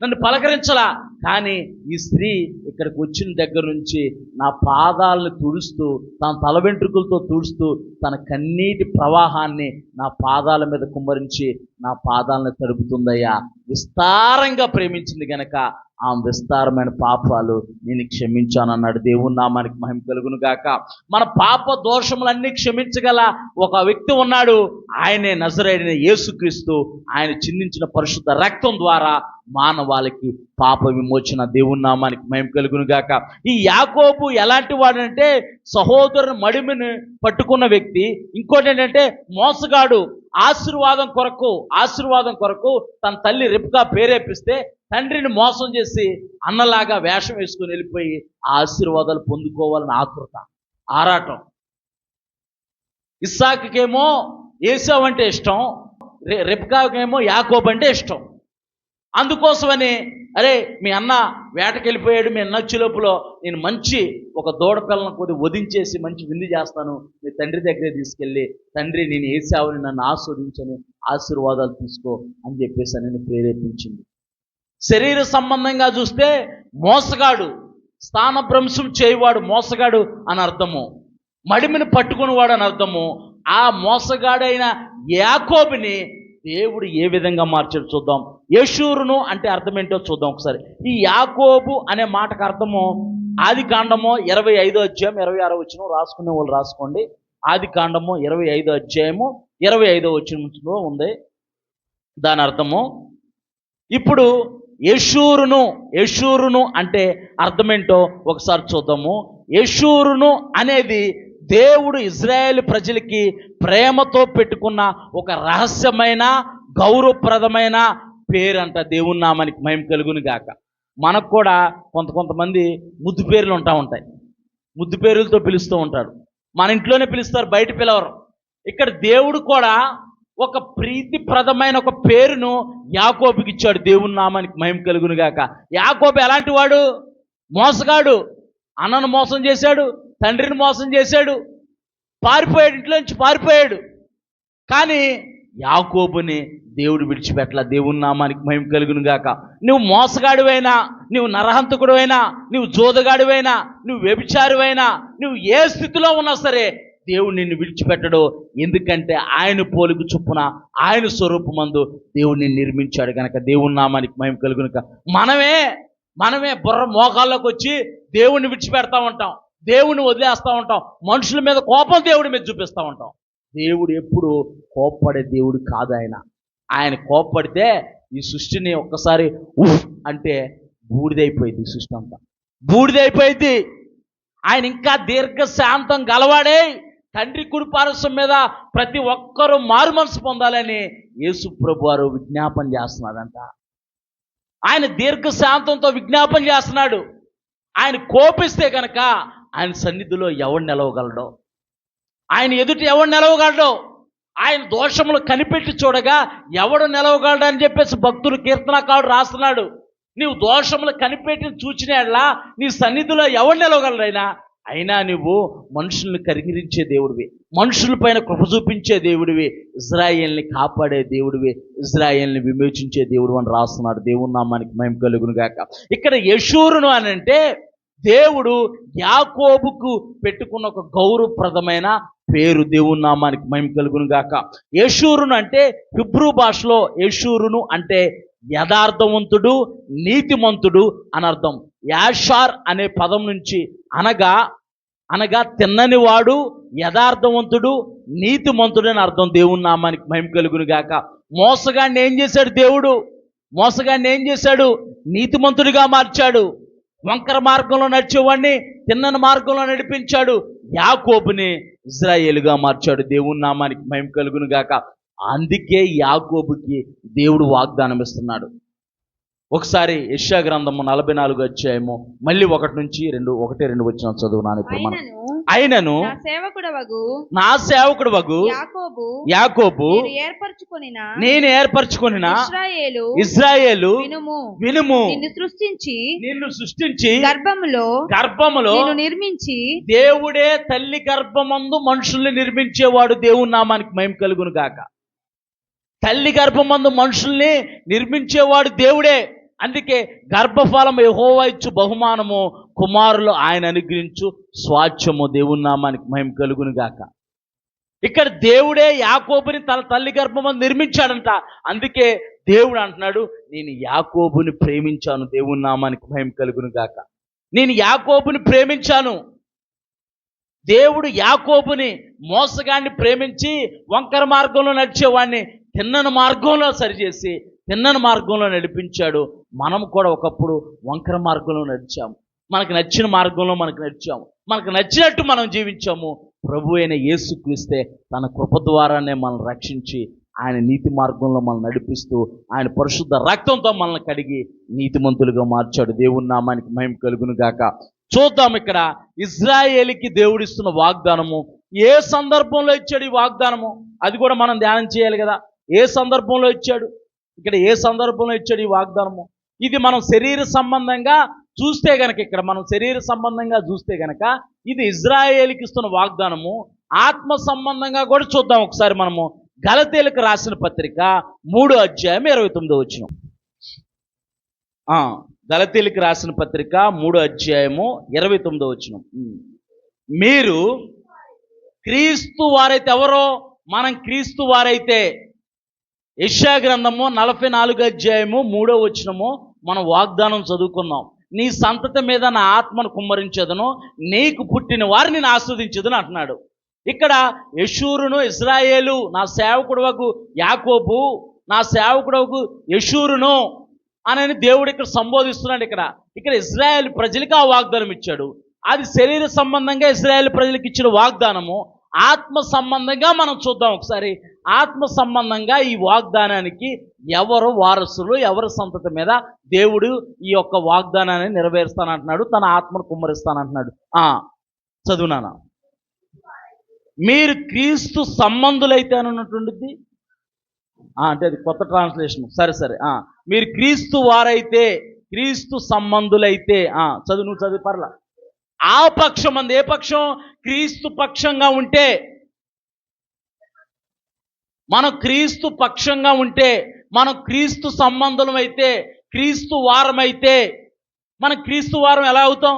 A: నన్ను పలకరించలా. కానీ ఈ స్త్రీ ఇక్కడికి వచ్చిన దగ్గర నుంచి నా పాదాలను తుడుస్తూ, తన తల వెంట్రుకలతో తుడుస్తూ, తన కన్నీటి ప్రవాహాన్ని నా పాదాల మీద కుమ్మరించి నా పాదాలను తడుపుతుందయ్యా. విస్తారంగా ప్రేమించింది గనక ఆమె విస్తారమైన పాపాలు నేను క్షమించానన్నాడు. దేవుని నామానికి మహిమ కలుగును గాక. మన పాప దోషములన్నీ క్షమించగల ఒక వ్యక్తి ఉన్నాడు. ఆయనే నజరేయుడైన యేసుక్రీస్తు. ఆయన చిందించిన పరిశుద్ధ రక్తం ద్వారా మానవాళికి పాప విమోచన. దేవుని నామానికి మహిమ కలుగును గాక. ఈ యాకోబు ఎలాంటి వాడంటే, సహోదరుని మడిమిని పట్టుకున్న వ్యక్తి. ఇంకోటి ఏంటంటే మోసగాడు. ఆశీర్వాదం కొరకు తన తల్లి రిబ్కా పేరేపిస్తే తండ్రిని మోసం చేసి అన్నలాగా వేషం వేసుకుని వెళ్ళిపోయి ఆశీర్వాదాలు పొందుకోవాలని ఆతృత, ఆరాటం. ఇస్సాకుకేమో ఏసావు అంటే ఇష్టం, రిబ్కాకేమో యాకోబు అంటే ఇష్టం. అందుకోసమని, అరే మీ అన్న వేటకెళ్ళిపోయాడు, మీ అన్న వచ్చేలోపులో నేను మంచి ఒక దూడ పిల్లను కొద్ది వధించేసి మంచి విందు చేస్తాను, మీ తండ్రి దగ్గరే తీసుకెళ్ళి, తండ్రి నేను ఏసావుని నన్ను ఆస్వాదించని ఆశీర్వాదాలు తీసుకో అని చెప్పేసి అని ప్రేరేపించింది. శరీర సంబంధంగా చూస్తే మోసగాడు, స్థానభ్రంశం చేయవాడు మోసగాడు అని అర్థము, మడిమిని పట్టుకునేవాడు అని అర్థము. ఆ మోసగాడైన యాకోబుని దేవుడు ఏ విధంగా మార్చాడు చూద్దాం. యెషూరును అంటే అర్థం ఏంటో చూద్దాం ఒకసారి. ఈ యాకోబు అనే మాటకు అర్థము ఆదికాండము 25వ అధ్యాయం 26వ వచనం, రాసుకునే వాళ్ళు రాసుకోండి. ఆదికాండము 25వ అధ్యాయము 25వ వచనంలో ఉంది దాని అర్థము. ఇప్పుడు యెషూరును అంటే అర్థమేంటో ఒకసారి చూద్దాము. యెషూరును అనేది దేవుడు ఇజ్రాయేల్ ప్రజలకి ప్రేమతో పెట్టుకున్న ఒక రహస్యమైన గౌరవప్రదమైన పేరంట. దేవుని నామానికి మహిమ కలుగును గాక. మనకు కూడా కొంతమంది ముద్దు పేర్లు ఉంటాయి, ముద్దు పేర్లతో పిలుస్తూ ఉంటాడు. మన ఇంట్లోనే పిలుస్తారు, బయట పిలవరు. ఇక్కడ దేవుడు కూడా ఒక ప్రీతిప్రదమైన ఒక పేరును యాకోబుకి ఇచ్చాడు. దేవుని నామానికి మహిమ కలుగును గాక. యాకోబు ఎలాంటి వాడు? మోసగాడు. అన్నను మోసం చేశాడు, తండ్రిని మోసం చేశాడు, పారిపోయాడు, ఇంట్లో నుంచి పారిపోయాడు. కానీ యాకోబుని దేవుడు విడిచిపెట్టలా. దేవుని నామానికి మహిమ కలుగును గాక. నువ్వు మోసగాడివైనా, నువ్వు నరహంతకుడివైనా, నువ్వు జోదగాడివైనా, నువ్వు వ్యభిచారివైనా, నువ్వు ఏ స్థితిలో ఉన్నా సరే దేవుడు నిన్ను విడిచిపెట్టడు. ఎందుకంటే ఆయన పోలిక చొప్పున ఆయన స్వరూపమందు దేవుడిని నిర్మించాడు కనుక. దేవుని నామానికి మహిమ కలుగును గాక. మనమే బుర్ర మోకాల్లోకి వచ్చి దేవుణ్ణి విడిచిపెడతా ఉంటాం, దేవుణ్ణి వదిలేస్తూ ఉంటాం, మనుషుల మీద కోపం దేవుడి మీద చూపిస్తూ ఉంటాం. దేవుడు ఎప్పుడు కోప్పడే దేవుడు కాదు. ఆయన కోప్పడితే ఈ సృష్టిని ఒక్కసారి అంటే బూడిదైపోయింది, ఈ సృష్టి అంతా బూడిదైపోయింది. ఆయన ఇంకా దీర్ఘశాంతం గలవాడే. తండ్రి కుడి పార్శ్వం మీద ప్రతి ఒక్కరూ మారు మనసు పొందాలని యేసు ప్రభు వారు విజ్ఞాపన చేస్తున్నాడంట. ఆయన దీర్ఘశాంతంతో విజ్ఞాపన చేస్తున్నాడు. ఆయన కోపిస్తే కనుక ఆయన సన్నిధిలో ఎవడు నిలవగలడో, ఆయన ఎదుట ఎవడు నిలవగలడో, ఆయన దోషములు కనిపెట్టి చూడగా ఎవడు నిలవగలడని చెప్పేసి భక్తుడు కీర్తనకారుడు రాస్తున్నాడు. నీవు దోషములు కనిపెట్టి చూచినట్లా నీ సన్నిధిలో ఎవడు నిలవగలడైనా, అయినా నువ్వు మనుషుల్ని కరిగిరించే దేవుడివి, మనుషుల పైన కృప చూపించే దేవుడివి, ఇజ్రాయేల్ని కాపాడే దేవుడివి, ఇజ్రాయేల్ని విమోచించే దేవుడు అని రాస్తున్నాడు. దేవుని నామానికి మహిమ కలుగును గాక. ఇక్కడ యెషూరును అని అంటే దేవుడు యాకోబుకు పెట్టుకున్న ఒక గౌరవప్రదమైన పేరు. దేవుని నామానికి మహిమ కలుగును గాక. యెషూరును అంటే హిబ్రూ భాషలో యెషూరును అంటే యథార్థవంతుడు, నీతిమంతుడు అని అర్థం. యాషార్ అనే పదం నుంచి అనగా తిన్నని వాడు, యథార్థవంతుడు, నీతిమంతుడు అని అర్థం. దేవుని నామానికి మహిమ కలుగును గాక. మోసగాడిని ఏం చేశాడు దేవుడు? మోసగాడిని ఏం చేశాడు? నీతిమంతుడిగా మార్చాడు. వంకర మార్గంలో నడిచేవాడిని తిన్నని మార్గంలో నడిపించాడు. యాకోబుని ఇజ్రాయేలుగా మార్చాడు. దేవుని నామానికి మహిమ కలుగును గాక. అందుకే యాకోబుకి దేవుడు వాగ్దానం ఇస్తున్నాడు. ఒకసారి యెషయా గ్రంథము 44 అధ్యాయము మళ్ళీ 1 నుంచి 2 వచ్చిన చదువునాను ఇప్పుడు మనం. అయినను నా సేవకుడు వగు యాకోబు నేను ఏర్పరచుకొనిన ఇశ్రాయేలు వినుము, నిన్ను సృష్టించి గర్భములో నిర్మించి దేవుడే తల్లి గర్భమందు మనుషుల్ని నిర్మించేవాడు. దేవుని నామానికి మహిమ కలుగును గాక. తల్లి గర్భమందు మనుషుల్ని నిర్మించేవాడు దేవుడే. అందుకే గర్భఫలం యెహోవా ఇచ్చు బహుమానము, కుమారులు ఆయన అనుగ్రహించు స్వాచ్ఛము. దేవుని నామానికి మహిమ కలుగును గాక. ఇక్కడ దేవుడే యాకోబుని తన తల్లి గర్భమందు నిర్మించాడంట. అందుకే దేవుడు అంటున్నాడు, నేను యాకోబుని ప్రేమించాను. దేవుని నామానికి మహిమ కలుగును గాక. నేను యాకోబుని ప్రేమించాను. దేవుడు యాకోబుని మోసగాన్ని ప్రేమించి వంకర మార్గంలో నడిచేవాడిని తిన్నని మార్గంలో సరిచేసి తిన్నని మార్గంలో నడిపించాడు. మనం కూడా ఒకప్పుడు వంకర మార్గంలో నడిచాము, మనకు నచ్చిన మార్గంలో నడిచాము, మనకు నచ్చినట్టు మనం జీవించాము. ప్రభు అయిన యేసుక్రీస్తే తన కృప ద్వారానే మనల్ని రక్షించి ఆయన నీతి మార్గంలో మనల్ని నడిపిస్తూ ఆయన పరిశుద్ధ రక్తంతో మనల్ని కడిగి నీతిమంతులుగా మార్చాడు. దేవుని నామానికి మహిమ కలుగును గాక. చూద్దాం ఇక్కడ ఇజ్రాయేలుకి దేవుడిస్తున్న వాగ్దానము ఏ సందర్భంలో ఇచ్చాడు ఈ వాగ్దానము, అది కూడా మనం ధ్యానం చేయాలి కదా. ఏ సందర్భంలో ఇచ్చాడు, ఇక్కడ ఏ సందర్భంలో ఇచ్చాడు ఈ వాగ్దానము? ఇది మనం శరీర సంబంధంగా చూస్తే గనక, ఇక్కడ మనం శరీర సంబంధంగా చూస్తే గనక ఇది ఇజ్రాయేలుకి ఇస్తున్న వాగ్దానము. ఆత్మ సంబంధంగా కూడా చూద్దాం ఒకసారి. మనము గలతీయులకు రాసిన పత్రిక 3వ అధ్యాయం 29వ వచనం. గలతీయులకు రాసిన పత్రిక 3వ అధ్యాయము 29వ వచనం. మీరు క్రీస్తు వారైతే, ఎవరో మనం క్రీస్తు వారైతే, యెషయా గ్రంథము 44వ అధ్యాయము 3వ వచనము మనం వాగ్దానం చదువుకున్నాం. నీ సంతతి మీద నా ఆత్మను కుమ్మరించదను, నీకు పుట్టిన వారిని నేను ఆస్వాదించదను అంటున్నాడు. ఇక్కడ యెషూరును ఇజ్రాయేలు, నా సేవకుడవగు యాకోబు, నా సేవకుడవగు యెషూరును అని దేవుడు ఇక్కడ సంబోధిస్తున్నాడు. ఇక్కడ ఇజ్రాయేల్ ప్రజలకు ఆ వాగ్దానం ఇచ్చాడు. అది శరీర సంబంధంగా ఇజ్రాయేల్ ప్రజలకు ఇచ్చిన వాగ్దానము. ఆత్మ సంబంధంగా మనం చూద్దాం ఒకసారి. ఆత్మ సంబంధంగా ఈ వాగ్దానానికి ఎవరు వారసులు, ఎవరి సంతతి మీద దేవుడు ఈ యొక్క వాగ్దానాన్ని నెరవేరుస్తానంటున్నాడు, తన ఆత్మను కుమ్మరిస్తానంటున్నాడు. చదువునానా? మీరు క్రీస్తు సంబంధులైతే అని ఉన్నటువంటిది, అంటే అది కొత్త ట్రాన్స్లేషన్. సరే. మీరు క్రీస్తు వారైతే, క్రీస్తు సంబంధులైతే, నువ్వు చదువు పర్లా. ఆ పక్షం అంది. ఏ పక్షం? క్రీస్తు పక్షంగా ఉంటే, మనం క్రీస్తు పక్షంగా ఉంటే, మనం క్రీస్తు సంబంధులం అయితే, క్రీస్తు వారమైతే, మనం క్రీస్తు వారం ఎలా అవుతాం?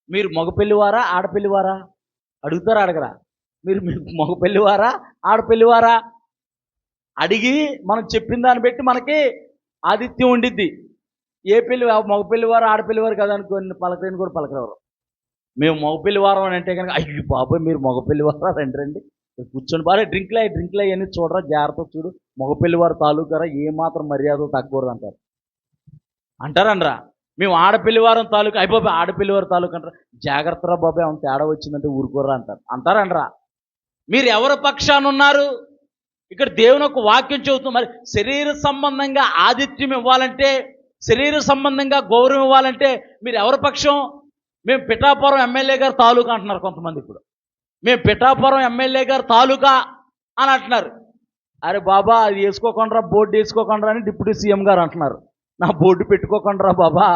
A: మీరు మగపెళ్లివారా ఆడపెళ్లివారా అడుగుతారా అడగరా? మీరు మగపెళ్లివారా ఆడపెళ్లివారా అడిగి మనం చెప్పిన దాన్ని బట్టి మనకి ఆతిథ్యం ఉండిద్ది. ఏ పెళ్లి మగపెళ్లివారు ఆడపెళ్లివారు కదా అనుకోని పలకరిని కూడా పలకరెవరు. మేము మగపెళ్లివారం అని అంటే కనుక, అయ్యో బాబాయ్ మీరు మగపెళ్లివారా, రండి కూర్చొని బాగా డ్రింక్లు అయ్యని చూడరా, జాగ్రత్త చూడు, మగపెళ్లివారు తాలూకారా, ఏమాత్రం మర్యాద తగ్గకూడదు అంటారనరా. మేము ఆడపిల్లివారం తాలూకా, అయిపోయి ఆడపిల్లివారు తాలూకా అంటారు, జాగ్రత్తరా బాబాయ్ అంత తేడా వచ్చిందంటే ఊరుకోర్రా అంటారనరా. మీరు ఎవరి పక్షాన ఉన్నారు? ఇక్కడ దేవుని ఒక వాక్యం చెబుతుంది. మరి శరీర సంబంధంగా ఆతిథ్యం ఇవ్వాలంటే, శరీర సంబంధంగా గౌరవం ఇవ్వాలంటే మీరు ఎవరి పక్షం? మేము పిఠాపురం ఎమ్మెల్యే గారు తాలూకా అంటున్నారు కొంతమంది. ఇప్పుడు మేము పిఠాపురం ఎమ్మెల్యే గారు తాలూకా అని అంటున్నారు. అరే బాబా, అది వేసుకోకుండా బోర్డు వేసుకోకుండా అని డిప్యూటీ సీఎం గారు అంటున్నారు. నా బోర్డు పెట్టుకోకుండా బాబా,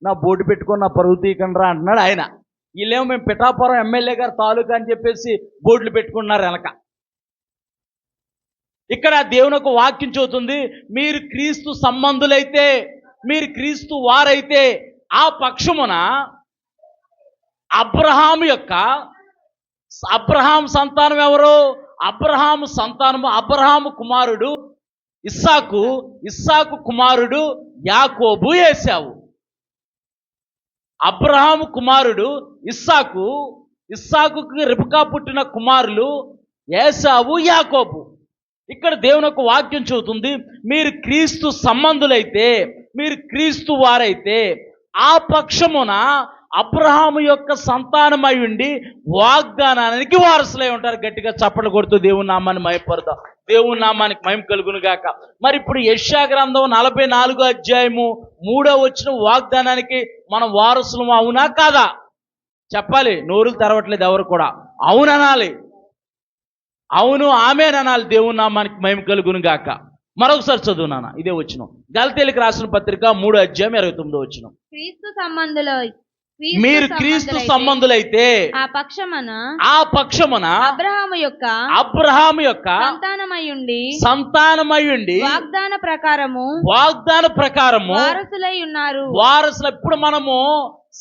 A: నా బోర్డు పెట్టుకొని నా పరువు తీయకుండా అంటున్నాడు ఆయన. వీళ్ళేమో మేము పిఠాపురం ఎమ్మెల్యే గారు తాలూకా అని చెప్పేసి బోర్డులు పెట్టుకున్నారు వెనక. ఇక్కడ దేవుని ఒక వాక్యం చెబుతుంది, మీరు క్రీస్తు సంబంధులైతే, మీరు క్రీస్తు వారైతే ఆ పక్షమున అబ్రహాము సంతానం ఎవరు? అబ్రహాము సంతానము, అబ్రహాము కుమారుడు ఇస్సాకు, ఇస్సాకు కుమారుడు యాకోబు, ఏశావు. అబ్రహాము కుమారుడు ఇస్సాకు, ఇస్సాకుకి రిబకా పుట్టిన కుమారులు ఏశావు, యాకోబు. ఇక్కడ దేవుని యొక్క వాక్యం చెబుతుంది, మీరు క్రీస్తు సంబంధులైతే, మీరు క్రీస్తు వారైతే ఆ పక్షమున అబ్రహాము యొక్క సంతానమై ఉండి వాగ్దానానికి వారసులై ఉంటారు. గట్టిగా చప్పట్లు కొడుతూ దేవుని నామాన్ని మహిమపడతాం. దేవుని నామానికి మహిమ కలుగును గాక. మరి ఇప్పుడు యెషయా గ్రంథం 44వ అధ్యాయము 3వ వచనం వాగ్దానానికి మనం వారసులము, అవునా కాదా? చెప్పాలి. నోరులు తెరవట్లేదు ఎవరు కూడా. అవుననాలి, అవును ఆమేన్ అనాలి. దేవుని నామానికి మహిమ కలుగును గాక. మరొకసారి చదువు నాన్న ఇదే వచనం. గలతీయులకు రాసిన పత్రిక 3వ అధ్యాయం 29వ వచనం. మీరు క్రీస్తు సంబంధులైతే ఆ పక్షమున అబ్రహాము యొక్క సంతానమయ్యుండి వాగ్దాన ప్రకారము వారసులై ఉన్నారు. ఇప్పుడు మనము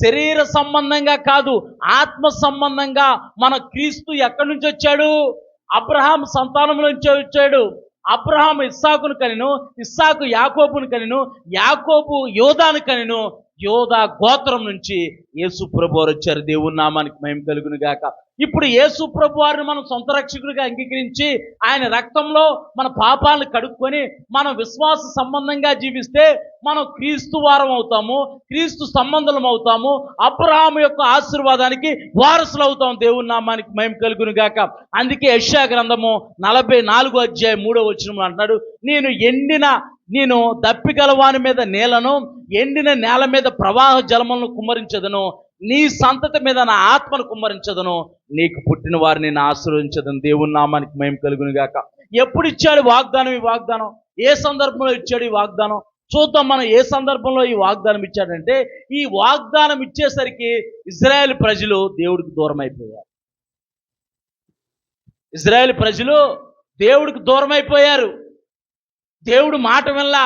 A: శరీర సంబంధంగా కాదు, ఆత్మ సంబంధంగా మన క్రీస్తు ఎక్కడి నుంచి వచ్చాడు? అబ్రహాము సంతానం నుంచి వచ్చాడు. అబ్రహాము ఇస్సాకును కనెను, ఇస్సాకు యాకోబును కనెను, యాకోబు యోదాను కనెను, యోదా గోత్రం నుంచి యేసు ప్రభు వారు వచ్చారు. దేవుని నామానికి మహిమ కలుగును గాక. ఇప్పుడు యేసు ప్రభు వారిని మనం సొంత రక్షకుడిగా అంగీకరించి ఆయన రక్తంలో మన పాపాలను కడుక్కొని మనం విశ్వాస సంబంధంగా జీవిస్తే మనం క్రీస్తు వారం అవుతాము, క్రీస్తు సంబంధులం అవుతాము, అబ్రహాము యొక్క ఆశీర్వాదానికి వారసులు అవుతాం. దేవుని నామానికి మహిమ కలుగును గాక. అందుకే యెషయా గ్రంథము 44వ అధ్యాయం 3వ వచనం అంటున్నాడు, నేను దప్పిగల వాని మీద నేలను, ఎండిన నేల మీద ప్రవాహ జలములను కుమ్మరించదను, నీ సంతతి మీద నా ఆత్మను కుమ్మరించదను, నీకు పుట్టిన వారిని నేను ఆశీర్వదించదను. దేవుని నామానికి మహిమ కలుగును గాక. ఎప్పుడు ఇచ్చాడు వాగ్దానం? ఈ వాగ్దానం ఏ సందర్భంలో ఇచ్చాడు? ఈ వాగ్దానం చూద్దాం. మనం ఏ సందర్భంలో ఈ వాగ్దానం ఇచ్చాడంటే, ఈ వాగ్దానం ఇచ్చేసరికి ఇజ్రాయేల్ ప్రజలు దేవుడికి దూరం అయిపోయారు. ఇజ్రాయేల్ ప్రజలు దేవుడికి దూరం అయిపోయారు. దేవుడు మాట వల్ల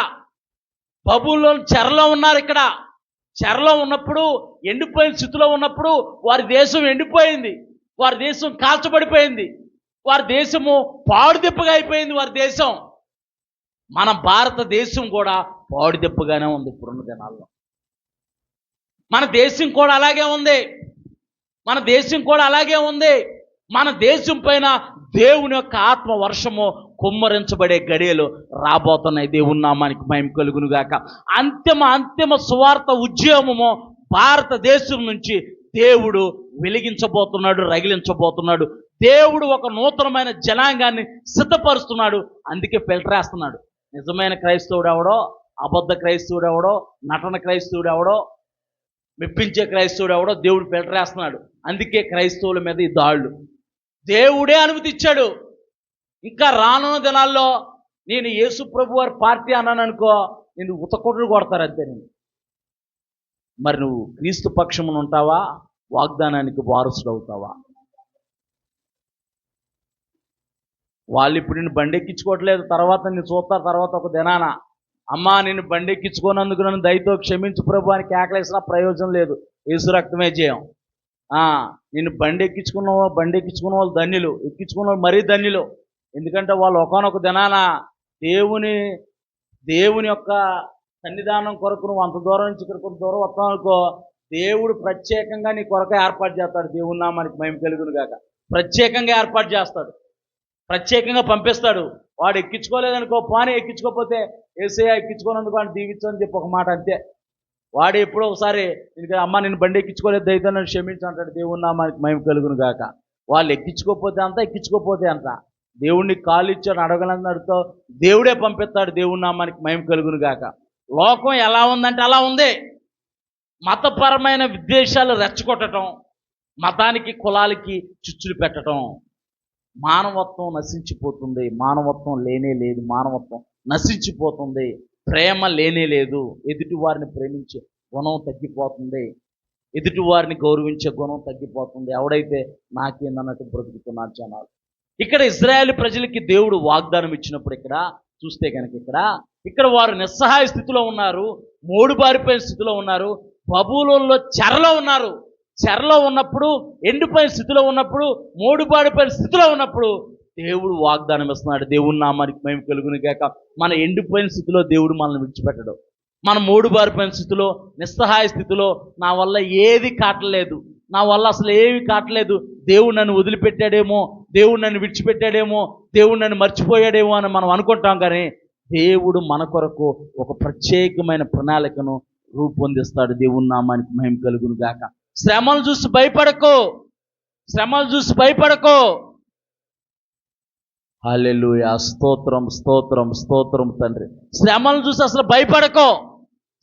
A: బబులో చెరలో ఉన్నారు. ఇక్కడ చెరలో ఉన్నప్పుడు, ఎండిపోయిన స్థితిలో ఉన్నప్పుడు వారి దేశం ఎండిపోయింది, వారి దేశం కాల్చబడిపోయింది, వారి దేశము పాడుదెప్పగా అయిపోయింది. వారి దేశం, మన భారతదేశం కూడా పాడుదెప్పగానే ఉంది ఇప్పుడున్న దినాల్లో. మన దేశం కూడా అలాగే ఉంది, మన దేశం కూడా అలాగే ఉంది. మన దేశం పైన దేవుని యొక్క ఆత్మ వర్షము కుమ్మరించబడే గడియలు రాబోతున్నాయి. దేవుని నామానికి మహిమ కలుగును గాక. అంతిమ సువార్త ఉద్యమము భారతదేశం నుంచి దేవుడు వెలిగించబోతున్నాడు, రగిలించబోతున్నాడు. దేవుడు ఒక నూతనమైన జనాంగాన్ని సిద్ధపరుస్తున్నాడు. అందుకే ఫిల్టర్ వేస్తున్నాడు. నిజమైన క్రైస్తవుడు ఎవడో, అబద్ధ క్రైస్తవుడు ఎవడో, నటన క్రైస్తవుడు ఎవడో, మెప్పించే క్రైస్తవుడు ఎవడో దేవుడు ఫిల్టర్ వేస్తున్నాడు. అందుకే క్రైస్తవుల మీద ఈ దాళ్ళు దేవుడే అనుమతి ఇచ్చాడు. ఇంకా రానున్న దినాల్లో నేను యేసు ప్రభు వారి పార్టీ అన్నాను అనుకో, నేను ఉతకొట్లు కొడతారు అంతే. నేను మరి నువ్వు క్రీస్తు పక్షమును ఉంటావా, వాగ్దానానికి వారసుడు అవుతావా? వాళ్ళు ఇప్పుడు నిన్ను బండెక్కించుకోవట్లేదు, తర్వాత నేను చూస్తారు. తర్వాత ఒక దినాన, అమ్మా నిన్ను బండెక్కించుకోనందుకు నన్ను దయతో క్షమించు ప్రభు అని కేకలేసినా ప్రయోజనం లేదు. యేసు రక్తమే జయం. నిన్ను బండెక్కించుకున్న వాళ్ళు ధన్యులు, ఎక్కించుకున్న వాళ్ళు మరీ ధన్యులు. ఎందుకంటే వాళ్ళు ఒకానొక దినాన దేవుని యొక్క సన్నిధానం కొరకు నువ్వు అంత దూరం నుంచి ఇక్కడ కొంత దూరం వస్తావు అనుకో, దేవుడు ప్రత్యేకంగా నీ కొరకు ఏర్పాటు చేస్తాడు. దేవుని నామానికి మహిమ కలుగును గాక. ప్రత్యేకంగా ఏర్పాటు చేస్తాడు, ప్రత్యేకంగా పంపిస్తాడు. వాడు ఎక్కించుకోలేదనుకో, పాని ఎక్కించుకోకపోతే యేసయ్య ఎక్కించుకోనందుకు వాడిని దీవించని చెప్పి ఒక మాట అంతే. వాడు ఎప్పుడో ఒకసారి అమ్మ నేను బండి ఎక్కించుకోలేదు దయతో నన్ను క్షమించు అంటాడు. దేవుని నామానికి మహిమ కలుగును గాక. వాళ్ళు ఎక్కించుకోకపోతే అంత, ఎక్కించుకోకపోతే అంత. దేవుడిని కాళ్ళు ఇచ్చాడు, అడగలని అడుగుతావు, దేవుడే పంపిస్తాడు. దేవుని నామానికి మహిమ కలుగును గాక. లోకం ఎలా ఉందంటే అలా ఉంది. మతపరమైన విద్వేషాలు రెచ్చగొట్టడం, మతానికి కులాలకి చిచ్చులు పెట్టడం, మానవత్వం నశించిపోతుంది, మానవత్వం లేనే లేదు, మానవత్వం నశించిపోతుంది, ప్రేమ లేనే లేదు, ఎదుటి వారిని ప్రేమించే గుణం తగ్గిపోతుంది, ఎదుటి వారిని గౌరవించే గుణం తగ్గిపోతుంది. ఎవడైతే నాకేందన్నట్టు బ్రతుకుతున్నారు జనాలు. ఇక్కడ ఇజ్రాయేల్ ప్రజలకి దేవుడు వాగ్దానం ఇచ్చినప్పుడు ఇక్కడ చూస్తే కనుక ఇక్కడ వారు నిస్సహాయ స్థితిలో ఉన్నారు, మోడుబారిపోయిన స్థితిలో ఉన్నారు, బబులోనులో చెరలో ఉన్నారు. చెరలో ఉన్నప్పుడు, ఎండిపోయిన స్థితిలో ఉన్నప్పుడు, మోడుబారిపోయిన స్థితిలో ఉన్నప్పుడు దేవుడు వాగ్దానం ఇస్తున్నాడు. దేవుని నామానికి మహిమ కలుగును గాక. మన ఎండిపోయిన స్థితిలో దేవుడు మనల్ని విడిచిపెట్టడు. మన మోడుబారిపోయిన స్థితిలో, నిస్సహాయ స్థితిలో నా వల్ల ఏది కాటలేదు, నా వల్ల అసలు ఏమి కాటలేదు, దేవుడు నన్ను వదిలిపెట్టాడేమో, దేవుడు నన్ను విడిచిపెట్టాడేమో, దేవుడు నన్ను మర్చిపోయాడేమో అని మనం అనుకుంటాం. కానీ దేవుడు మన కొరకు ఒక ప్రత్యేకమైన ప్రణాళికను రూపొందిస్తాడు. దేవుని నామానికి మహిమ కలుగును గాక. శ్రమలు చూసి భయపడకో, శ్రమలు చూసి భయపడకో. హల్లెలూయా, స్తోత్రం స్తోత్రం స్తోత్రం తండ్రి. శ్రమలు చూసి అసలు భయపడకో.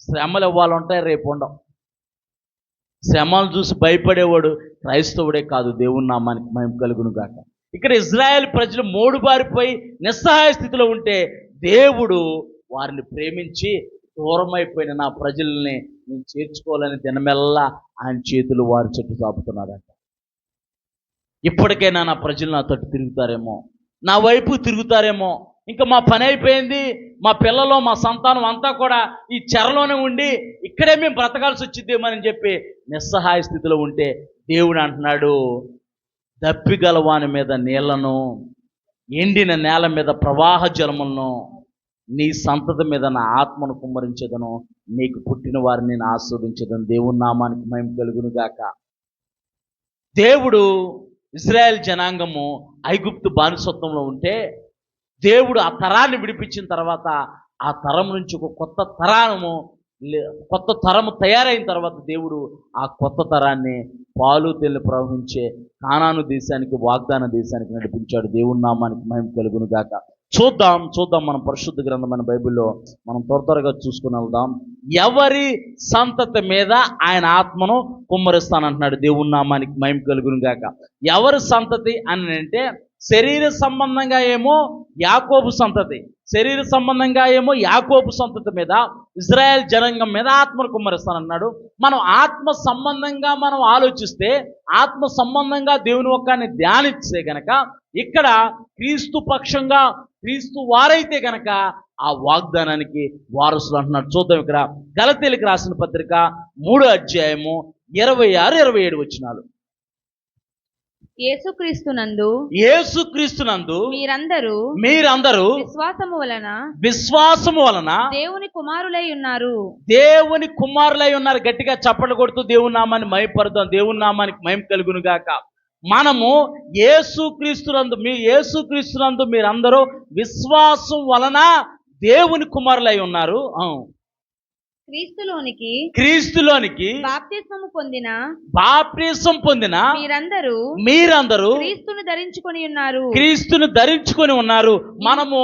A: శ్రమలు ఇవ్వాలి ఉంటాయి, రేపు ఉండవు. శ్రమలు చూసి భయపడేవాడు క్రైస్తవుడే కాదు. దేవుని నామానికి మహిమ కలుగును గాక. ఇక్కడ ఇజ్రాయెల్ ప్రజలు మోడుబారిపోయి నిస్సహాయ స్థితిలో ఉంటే దేవుడు వారిని ప్రేమించి దూరమైపోయిన నా ప్రజల్ని నేను చేర్చుకోవాలని దినమెల్లా ఆయన చేతులు వారి చుట్టూ చాపుతున్నాడంట. ఇప్పటికైనా నా ప్రజలు నా తట్టు తిరుగుతారేమో, నా వైపు తిరుగుతారేమో, ఇంకా మా పని అయిపోయింది, మా పిల్లలు మా సంతానం అంతా కూడా ఈ చెరలోనే ఉండి ఇక్కడే మేము బ్రతకాల్సి వచ్చిద్దేమని చెప్పి నిస్సహాయ స్థితిలో ఉంటే దేవుడు అంటున్నాడు, దప్పిగలవాని మీద నీళ్లను, ఎండిన నేల మీద ప్రవాహ జలములను, నీ సంతతి మీద నా ఆత్మను కుమ్మరించదను, నీకు పుట్టిన వారిని నేను ఆస్వాదించదను. దేవుని నామానికి మహిమ కలుగును గాక. దేవుడు ఇజ్రాయెల్ జనాంగము ఐగుప్తు బానిసత్వంలో ఉంటే దేవుడు ఆ తరాన్ని విడిపించిన తర్వాత ఆ తరం నుంచి ఒక కొత్త తరము తయారైన తర్వాత దేవుడు ఆ కొత్త తరాన్ని పాలు తేనెలు ప్రవహించే కానాను దేశానికి, వాగ్దాన దేశానికి నడిపించాడు. దేవుని నామానికి మహిమ కలుగును గాక. చూద్దాం మనం పరిశుద్ధ గ్రంథమైన బైబిల్లో మనం త్వరగా చూసుకుని వెళ్దాం. ఎవరి సంతతి మీద ఆయన ఆత్మను కుమ్మరిస్తానంటున్నాడు. దేవుని నామానికి మహిమ కలుగును గాక. ఎవరి సంతతి అని అంటే శరీర సంబంధంగా ఏమో యాకోబు సంతతి, శరీర సంబంధంగా ఏమో యాకోబు సంతతి మీద, ఇజ్రాయెల్ జనాంగం మీద ఆత్మను కుమ్మరిస్తానన్నాడు. మనం ఆత్మ సంబంధంగా మనం ఆలోచిస్తే, ఆత్మ సంబంధంగా దేవుని ఒక్కని ధ్యానిస్తే గనక ఇక్కడ క్రీస్తు పక్షంగా క్రీస్తు వారైతే గనక ఆ వాగ్దానానికి వారసులు అంటున్నాడు. చూద్దాం. ఇక్కడ గలతీయులకు రాసిన పత్రిక 3వ అధ్యాయము 26-27 వచనాలు. యేసుక్రీస్తునందు మీరందరూ విశ్వాసము వలన
B: దేవుని కుమారులై ఉన్నారు.
A: దేవుని కుమారులై ఉన్నారు. గట్టిగా చప్పట్లు కొడుతూ దేవుని నామాన్ని మహిమపరుద్దాం. దేవుని నామానికి మహిమ కలుగును గాక. మనము యేసుక్రీస్తునందు మీరందరూ విశ్వాసం వలన దేవుని కుమారులై ఉన్నారు. క్రీస్తులోనికి బాప్తిస్మము పొందిన మీరందరూ క్రీస్తును ధరించుకొని ఉన్నారు. మనము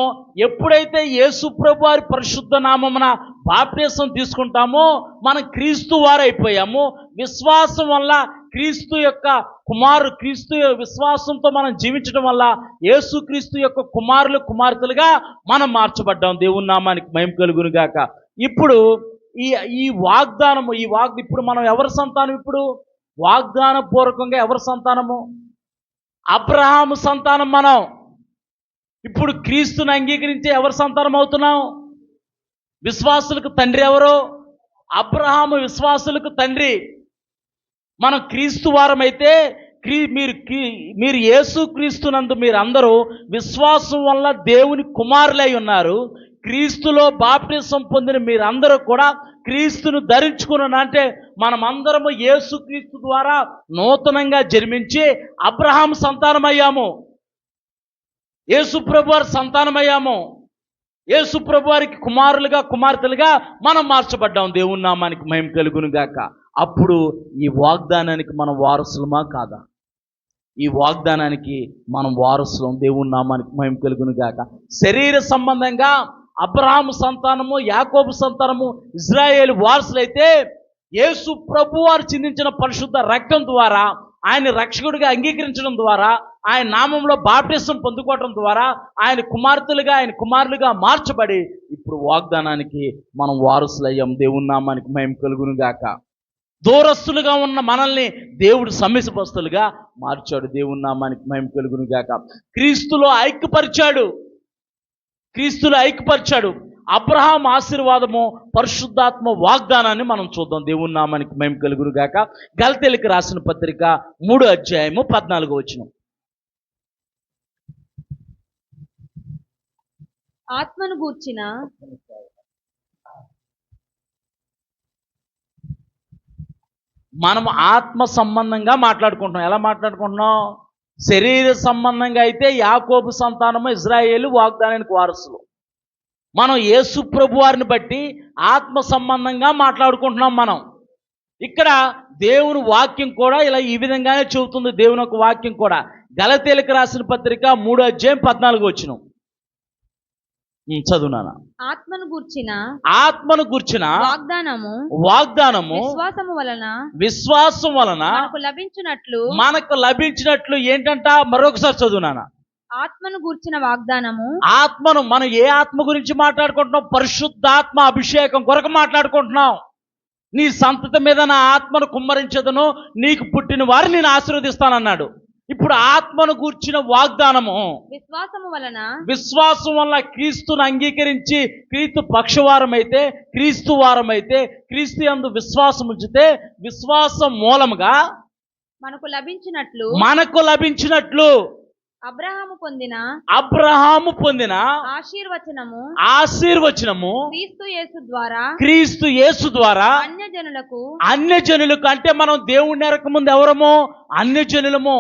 A: ఎప్పుడైతే యేసు ప్రభు వారి పరిశుద్ధ నామమున బాప్తిస్మం తీసుకుంటామో మనం క్రీస్తు వారైపోయాము. విశ్వాసం వల్ల క్రీస్తు యొక్క క్రీస్తు విశ్వాసంతో మనం జీవించడం వల్ల యేసుక్రీస్తు యొక్క కుమారులు కుమార్తెలుగా మనం మార్చబడ్డాం. దేవుని నామానికి మహిమ కలుగును గాక. ఇప్పుడు ఈ వాగ్దానము ఇప్పుడు మనం ఎవరి సంతానం? ఇప్పుడు వాగ్దాన పూర్వకంగా ఎవరి సంతానము? అబ్రహాము సంతానం మనం. ఇప్పుడు క్రీస్తుని అంగీకరించి ఎవరి సంతానం అవుతున్నాం? విశ్వాసులకు తండ్రి ఎవరు? అబ్రహాము విశ్వాసులకు తండ్రి. మనం క్రీస్తు వారమైతే మీరు యేసుక్రీస్తునందు మీరందరూ విశ్వాసం వల్ల దేవుని కుమారులై ఉన్నారు. క్రీస్తులో బాప్తిసం పొందిన మీరందరూ కూడా క్రీస్తును ధరించుకున్నాను. అంటే మనమందరము యేసుక్రీస్తు ద్వారా నూతనంగా జన్మించి అబ్రహాం సంతానమయ్యాము, యేసుప్రభు వారి సంతానమయ్యాము. యేసుప్రభు వారికి కుమారులుగా కుమార్తెలుగా మనం మార్చబడ్డాం. దేవుని నామానికి మహిమ కలుగును గాక. అప్పుడు ఈ వాగ్దానానికి మనం వారసులమా కాదా? ఈ వాగ్దానానికి మనం వారసులం. దేవుని నామానికి మహిమ కలుగును గాక. శరీర సంబంధంగా అబ్రహాము సంతానము, యాకోబు సంతానము, ఇజ్రాయేలు వారసులైతే యేసు ప్రభు వారు చిందించిన పరిశుద్ధ రక్తం ద్వారా ఆయన రక్షకుడిగా అంగీకరించడం ద్వారా, ఆయన నామంలో బాప్టిజం పొందుకోవడం ద్వారా ఆయన కుమార్తెలుగా, ఆయన కుమారులుగా మార్చబడి ఇప్పుడు వాగ్దానానికి మనం వారసులయ్యాం. దేవుని నామానికి మహిమ కలుగును గాక. దూరస్తులుగా ఉన్న మనల్ని దేవుడు సమీపస్తులుగా మార్చాడు. దేవుని నామానికి మహిమ కలుగును గాక. క్రీస్తులో ఐక్యపరిచాడు. అబ్రహాం ఆశీర్వాదము, పరిశుద్ధాత్మ వాగ్దానాన్ని మనం చూద్దాం. దేవుని నామానికి మహిమ కలుగును గాక. గలతీయులకు రాసిన పత్రిక 3వ అధ్యాయము 14వ వచనం.
B: ఆత్మను గూర్చిన
A: మనం ఆత్మ సంబంధంగా మాట్లాడుకుంటున్నాం. ఎలా మాట్లాడుకుంటున్నాం? శరీర సంబంధంగా అయితే యాకోబు సంతానము, ఇజ్రాయేలు వాగ్దానానికి వారసులు. మనం యేసు ప్రభు వారిని బట్టి ఆత్మ సంబంధంగా మాట్లాడుకుంటున్నాం. మనం ఇక్కడ దేవుని వాక్యం కూడా ఇలా ఈ విధంగానే చెబుతుంది. దేవుని యొక్క వాక్యం కూడా గలతీయులకు రాసిన పత్రిక 3వ అధ్యాయం 14వ వచనం చదువునానా.
B: ఆత్మను గూర్చిన
A: వాగ్దానము విశ్వాసం వలన మనకు లభించినట్లు ఏంటంట? మరొకసారి చదువునానా.
B: ఆత్మను గూర్చిన వాగ్దానము.
A: ఆత్మను మనం ఏ ఆత్మ గురించి మాట్లాడుకుంటున్నాం? పరిశుద్ధాత్మ అభిషేకం కొరకు మాట్లాడుకుంటున్నాం. నీ సంతతి మీద నా ఆత్మను కుమ్మరించదును, నీకు పుట్టిన వారిని నేను ఆశీర్వదిస్తానన్నాడు. ఇప్పుడు ఆత్మను గూర్చిన వాగ్దానము విశ్వాసం వలన క్రీస్తును అంగీకరించి క్రీస్తు పక్షవారమైతే, క్రీస్తు వారమైతే, క్రీస్తు యందు విశ్వాసం ఉంచితే విశ్వాసం మూలముగా మనకు లభించినట్లు అబ్రహాము పొందిన ఆశీర్వచనము క్రీస్తు యేసు ద్వారా అన్యజనులకు అంటే మనం దేవుణ్ణి ఎరగక ముందు ఎవరము? అన్యజనులము.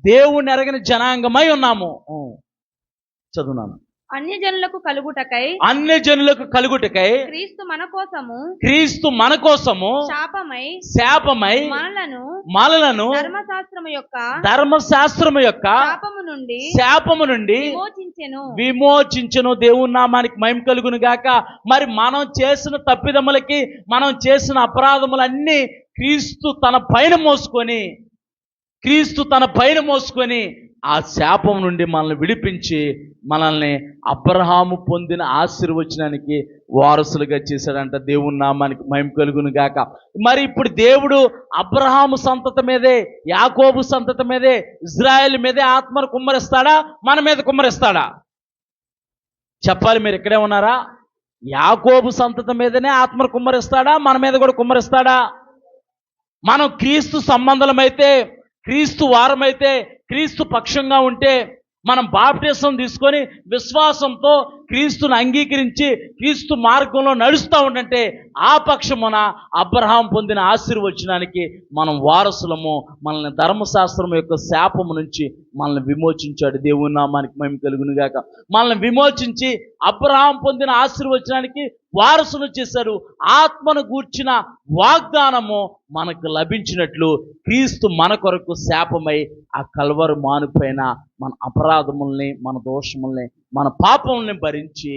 A: దేవుణ్ణి ఎరగని జనాంగమై ఉన్నాము. చదువునాను.
B: అన్యజనులకు
A: కలుగుటకై క్రీస్తు మన కోసము శాపమై మనలను ధర్మశాస్త్రము యొక్క శాపము నుండి విమోచించెను. దేవుని నామానికి మహిమ కలుగును గాక. మరి మనం చేసిన తప్పిదములకి, మనం చేసిన అపరాధములన్నీ క్రీస్తు తన పైన మోసుకొని ఆ శాపం నుండి మనల్ని విడిపించి మనల్ని అబ్రహాము పొందిన ఆశీర్వచనానికి వారసులుగా చేశాడంట. దేవుని నామానికి మహిమ కలుగును గాక. మరి ఇప్పుడు దేవుడు అబ్రహాము సంతతి మీదే, యాకోబు సంతతి మీదే, ఇజ్రాయెల్ మీదే ఆత్మను కుమ్మరిస్తాడా? మన మీద కుమ్మరిస్తాడా? చెప్పాలి. మీరు ఇక్కడే ఉన్నారా? యాకోబు సంతతి మీదనే ఆత్మను కుమ్మరిస్తాడా? మన మీద కూడా కుమ్మరిస్తాడా? మనం క్రీస్తు సంబంధమైతే, క్రీస్తు వారమైతే, క్రీస్తు పక్షంగా ఉంటే, మనం బాప్టిజం తీసుకొని విశ్వాసంతో క్రీస్తుని అంగీకరించి క్రీస్తు మార్గంలో నడుస్తూ ఉండంటే ఆ పక్షమున అబ్రహాం పొందిన ఆశీర్వచనానికి మనం వారసులము. మనల్ని ధర్మశాస్త్రం యొక్క శాపము నుంచి మనల్ని విమోచించాడు. దేవుని నామానికి మహిమ కలుగును గాక. మనల్ని విమోచించి అబ్రహాం పొందిన ఆశీర్వచనానికి వారసులు చేశాడు. ఆత్మను గూర్చిన వాగ్దానము మనకు లభించినట్లు క్రీస్తు మన కొరకు శాపమై ఆ కల్వరు మానుపైన మన అపరాధముల్ని, మన దోషముల్ని, మన పాపముల్ని భరించి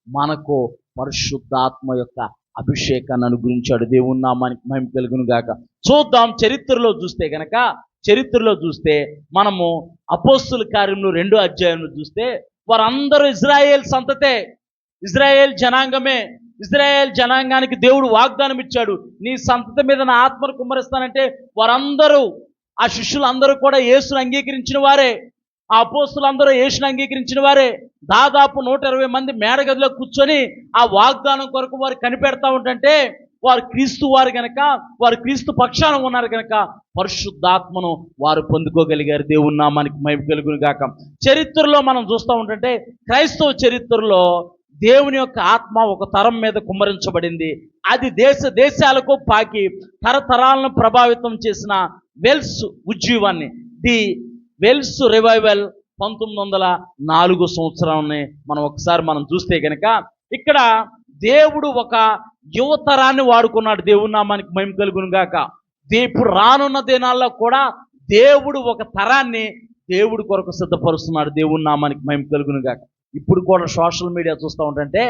A: మనకు పరిశుద్ధాత్మ యొక్క అభిషేకాన్ని అనుగ్రహించాడు. దేవుని నామానికి మహిమ కలుగును గాక. చూద్దాం. చరిత్రలో చూస్తే మనము అపోస్తుల కార్యములు 2వ అధ్యాయంలో చూస్తే వారందరూ ఇజ్రాయేల్ సంతతే, ఇజ్రాయేల్ జనాంగమే. ఇజ్రాయేల్ జనాంగానికి దేవుడు వాగ్దానం ఇచ్చాడు. నీ సంతతి మీద నా ఆత్మను కుమ్మరిస్తానంటే వారందరూ, ఆ శిష్యులందరూ కూడా యేసును అంగీకరించిన వారే. ఆ అపోస్తులందరూ యేసును అంగీకరించిన వారే. దాదాపు 120 మంది మేడగదిలో కూర్చొని ఆ వాగ్దానం కొరకు వారు కనిపెడతా ఉంటుంటే వారు క్రీస్తు వారు గనక, వారు క్రీస్తు పక్షాన ఉన్నారు గనక పరిశుద్ధాత్మను వారు పొందుకోగలిగారు. దేవుని నామానికి మహిమ కలుగును గాక. చరిత్రలో మనం చూస్తూ ఉంటుంటే క్రైస్తవ చరిత్రలో దేవుని యొక్క ఆత్మ ఒక తరం మీద కుమ్మరించబడింది. అది దేశాలకు పాకి తరతరాలను ప్రభావితం చేసిన వెల్స్ ఉజ్జీవాన్ని, ది వెల్స్ రివైవల్ 1904 సంవత్సరాన్ని మనం చూస్తే కనుక ఇక్కడ దేవుడు ఒక యువతరాన్ని వాడుకున్నాడు. దేవుని నామానికి మహిమ కలుగును గాక. ఇప్పుడు రానున్న దినాల్లో కూడా దేవుడు ఒక తరాన్ని దేవుడి కొరకు సిద్ధపరుస్తున్నాడు. దేవుని నామానికి మహిమ కలుగును గాక. ఇప్పుడు కూడా సోషల్ మీడియా చూస్తూ ఉంటుంటే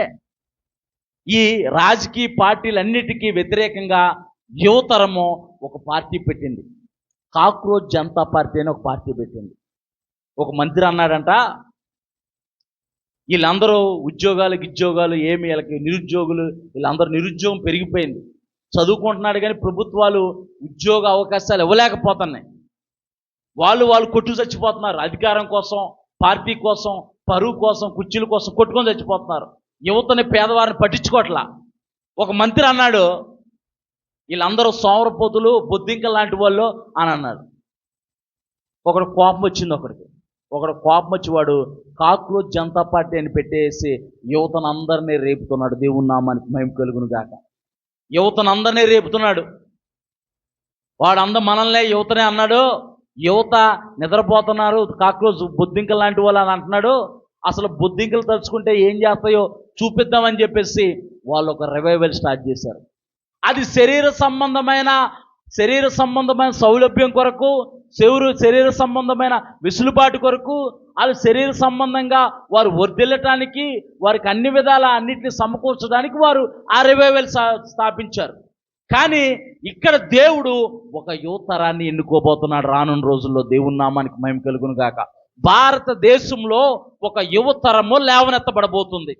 A: ఈ రాజకీయ పార్టీలన్నిటికీ వ్యతిరేకంగా యువతరము ఒక పార్టీ పెట్టింది. కాక్రోచ్ జనతా పార్టీ అని ఒక పార్టీ పెట్టింది. ఒక మంత్రి అన్నాడంట, వీళ్ళందరూ ఉద్యోగాలు ఏమి వీళ్ళకి నిరుద్యోగులు, వీళ్ళందరూ నిరుద్యోగం పెరిగిపోయింది. చదువుకుంటున్నాడు కానీ ప్రభుత్వాలు ఉద్యోగ అవకాశాలు ఇవ్వలేకపోతున్నాయి. వాళ్ళు కొట్టు చచ్చిపోతున్నారు. అధికారం కోసం, పార్టీ కోసం, పరువు కోసం, కుర్చీల కోసం కొట్టుకొని చచ్చిపోతున్నారు. యువతని, పేదవారిని పట్టించుకోవట్లా. ఒక మంత్రి అన్నాడు, వీళ్ళందరూ సోమరపోతులు, బొద్దింక లాంటి వాళ్ళు అని అన్నాడు. ఒకడు కోపం వచ్చింది. ఒకడు కోపం వచ్చి వాడు కాక్రోచ్ జనతా పార్టీ అని పెట్టేసి యువతను అందరినీ రేపుతున్నాడు. దేవుని నామానికి మహిమ కలుగును గాక. యువతను అందరినీ రేపుతున్నాడు. వాడు మనల్నే యువతనే అన్నాడు. యువత నిద్రపోతున్నారు, కాక్రోచ్ బొద్దింక లాంటి వాళ్ళు అని అంటున్నాడు. అసలు బొద్దింకలు తలుచుకుంటే ఏం చేస్తాయో చూపిద్దామని చెప్పేసి వాళ్ళు ఒక రివైవల్ స్టార్ట్ చేశారు. అది శరీర సంబంధమైన సౌలభ్యం కొరకు, శరీర సంబంధమైన విసులుబాటు కొరకు, అది శరీర సంబంధంగా వారు వర్ధిల్లటానికి, వారికి అన్ని విధాల అన్నిటిని సమకూర్చడానికి వారు ఆ రివైవల్ స్థాపించారు. కానీ ఇక్కడ దేవుడు ఒక యువతరాన్ని ఎన్నుకోబోతున్నాడు రానున్న రోజుల్లో. దేవుని నామానికి మహిమ కలుగును గాక. భారతదేశంలో ఒక యువతరము లేవనెత్తబడబోతుంది.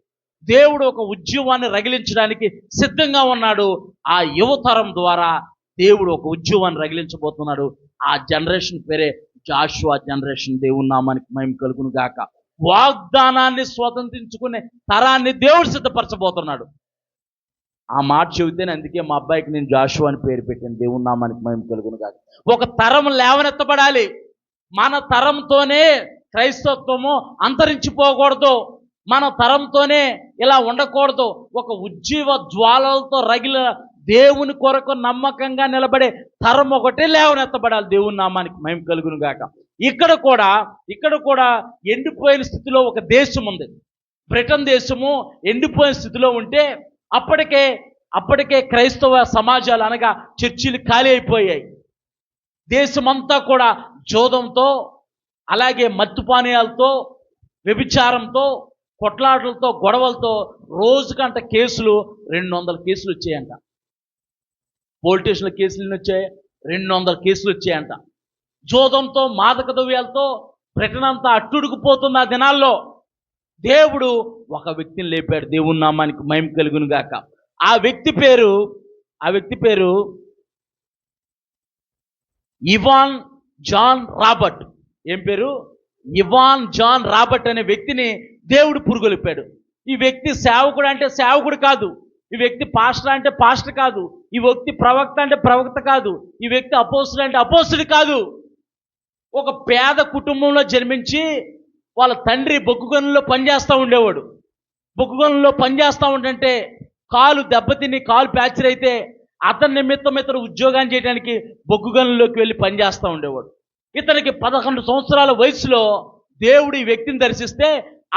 A: దేవుడు ఒక ఉద్యమాన్ని రగిలించడానికి సిద్ధంగా ఉన్నాడు. ఆ యువతరం ద్వారా దేవుడు ఒక ఉద్యమాన్ని రగిలించబోతున్నాడు. ఆ జనరేషన్ పేరే జాషువా జనరేషన్. దేవుని నామానికి మహిమ కలుగును గాక. వాగ్దానాన్ని స్వతంత్రించుకునే తరాన్ని దేవుడు సిద్ధపరచబోతున్నాడు. ఆ మాట చెబితేనే అందుకే మా అబ్బాయికి నేను జాషువా అని పేరు పెట్టాను. దేవుని నామానికి మహిమ కలుగును గాక. ఒక తరం లేవనెత్తబడాలి. మన తరంతోనే క్రైస్తవత్వము అంతరించిపోకూడదు. మన తరంతోనే ఇలా ఉండకూడదు. ఒక ఉజ్జీవ జ్వాలలతో రగిల దేవుని కొరకు నమ్మకంగా నిలబడే తరం ఒకటే లేవనెత్తబడాలి. దేవుని నామానికి మహిమ కలుగును గాక. ఇక్కడ కూడా ఎండిపోయిన స్థితిలో ఒక దేశం ఉంది. బ్రిటన్ దేశము ఎండిపోయిన స్థితిలో ఉంటే అప్పటికే క్రైస్తవ సమాజాలు అనగా చర్చిలు ఖాళీ అయిపోయాయి. దేశమంతా కూడా జోదంతో, అలాగే మత్తుపానీయాలతో, వ్యభిచారంతో, కొట్లాటలతో, గొడవలతో రోజుకంట కేసులు 200 కేసులు వచ్చాయంట. పోలీస్ స్టేషన్ల కేసులు వచ్చాయి, 200 కేసులు వచ్చాయంట. జోదంతో, మాదక ద్రవ్యాలతో బ్రిటన్ అంతా అట్టుడుకుపోతున్న ఆ దినాల్లో దేవుడు ఒక వ్యక్తిని లేపాడు. దేవుని నామానికి మహిమ కలుగును గాక. ఆ వ్యక్తి పేరు ఇవాన్ జాన్ రాబర్ట్. ఏం పేరు? ఇవాన్ జాన్ రాబర్ట్ అనే వ్యక్తిని దేవుడు పురుగొలిపాడు. ఈ వ్యక్తి సేవకుడు అంటే సేవకుడు కాదు. ఈ వ్యక్తి పాస్టర్ అంటే పాస్టర్ కాదు. ఈ వ్యక్తి ప్రవక్త అంటే ప్రవక్త కాదు. ఈ వ్యక్తి అపోస్తుడు అంటే అపోస్తుడు కాదు. ఒక పేద కుటుంబంలో జన్మించి వాళ్ళ తండ్రి బొగ్గు గనుల్లో పనిచేస్తూ ఉండేవాడు. బొగ్గు గనుల్లో పనిచేస్తూ ఉంటే కాలు దెబ్బతిని కాలు ప్యాచర్ అయితే అతని నిమిత్తం ఇతను ఉద్యోగాన్ని చేయడానికి బొగ్గు గనుల్లోకి వెళ్ళి పనిచేస్తూ ఉండేవాడు. ఇతనికి 11 సంవత్సరాల వయసులో దేవుడు ఈ వ్యక్తిని దర్శిస్తే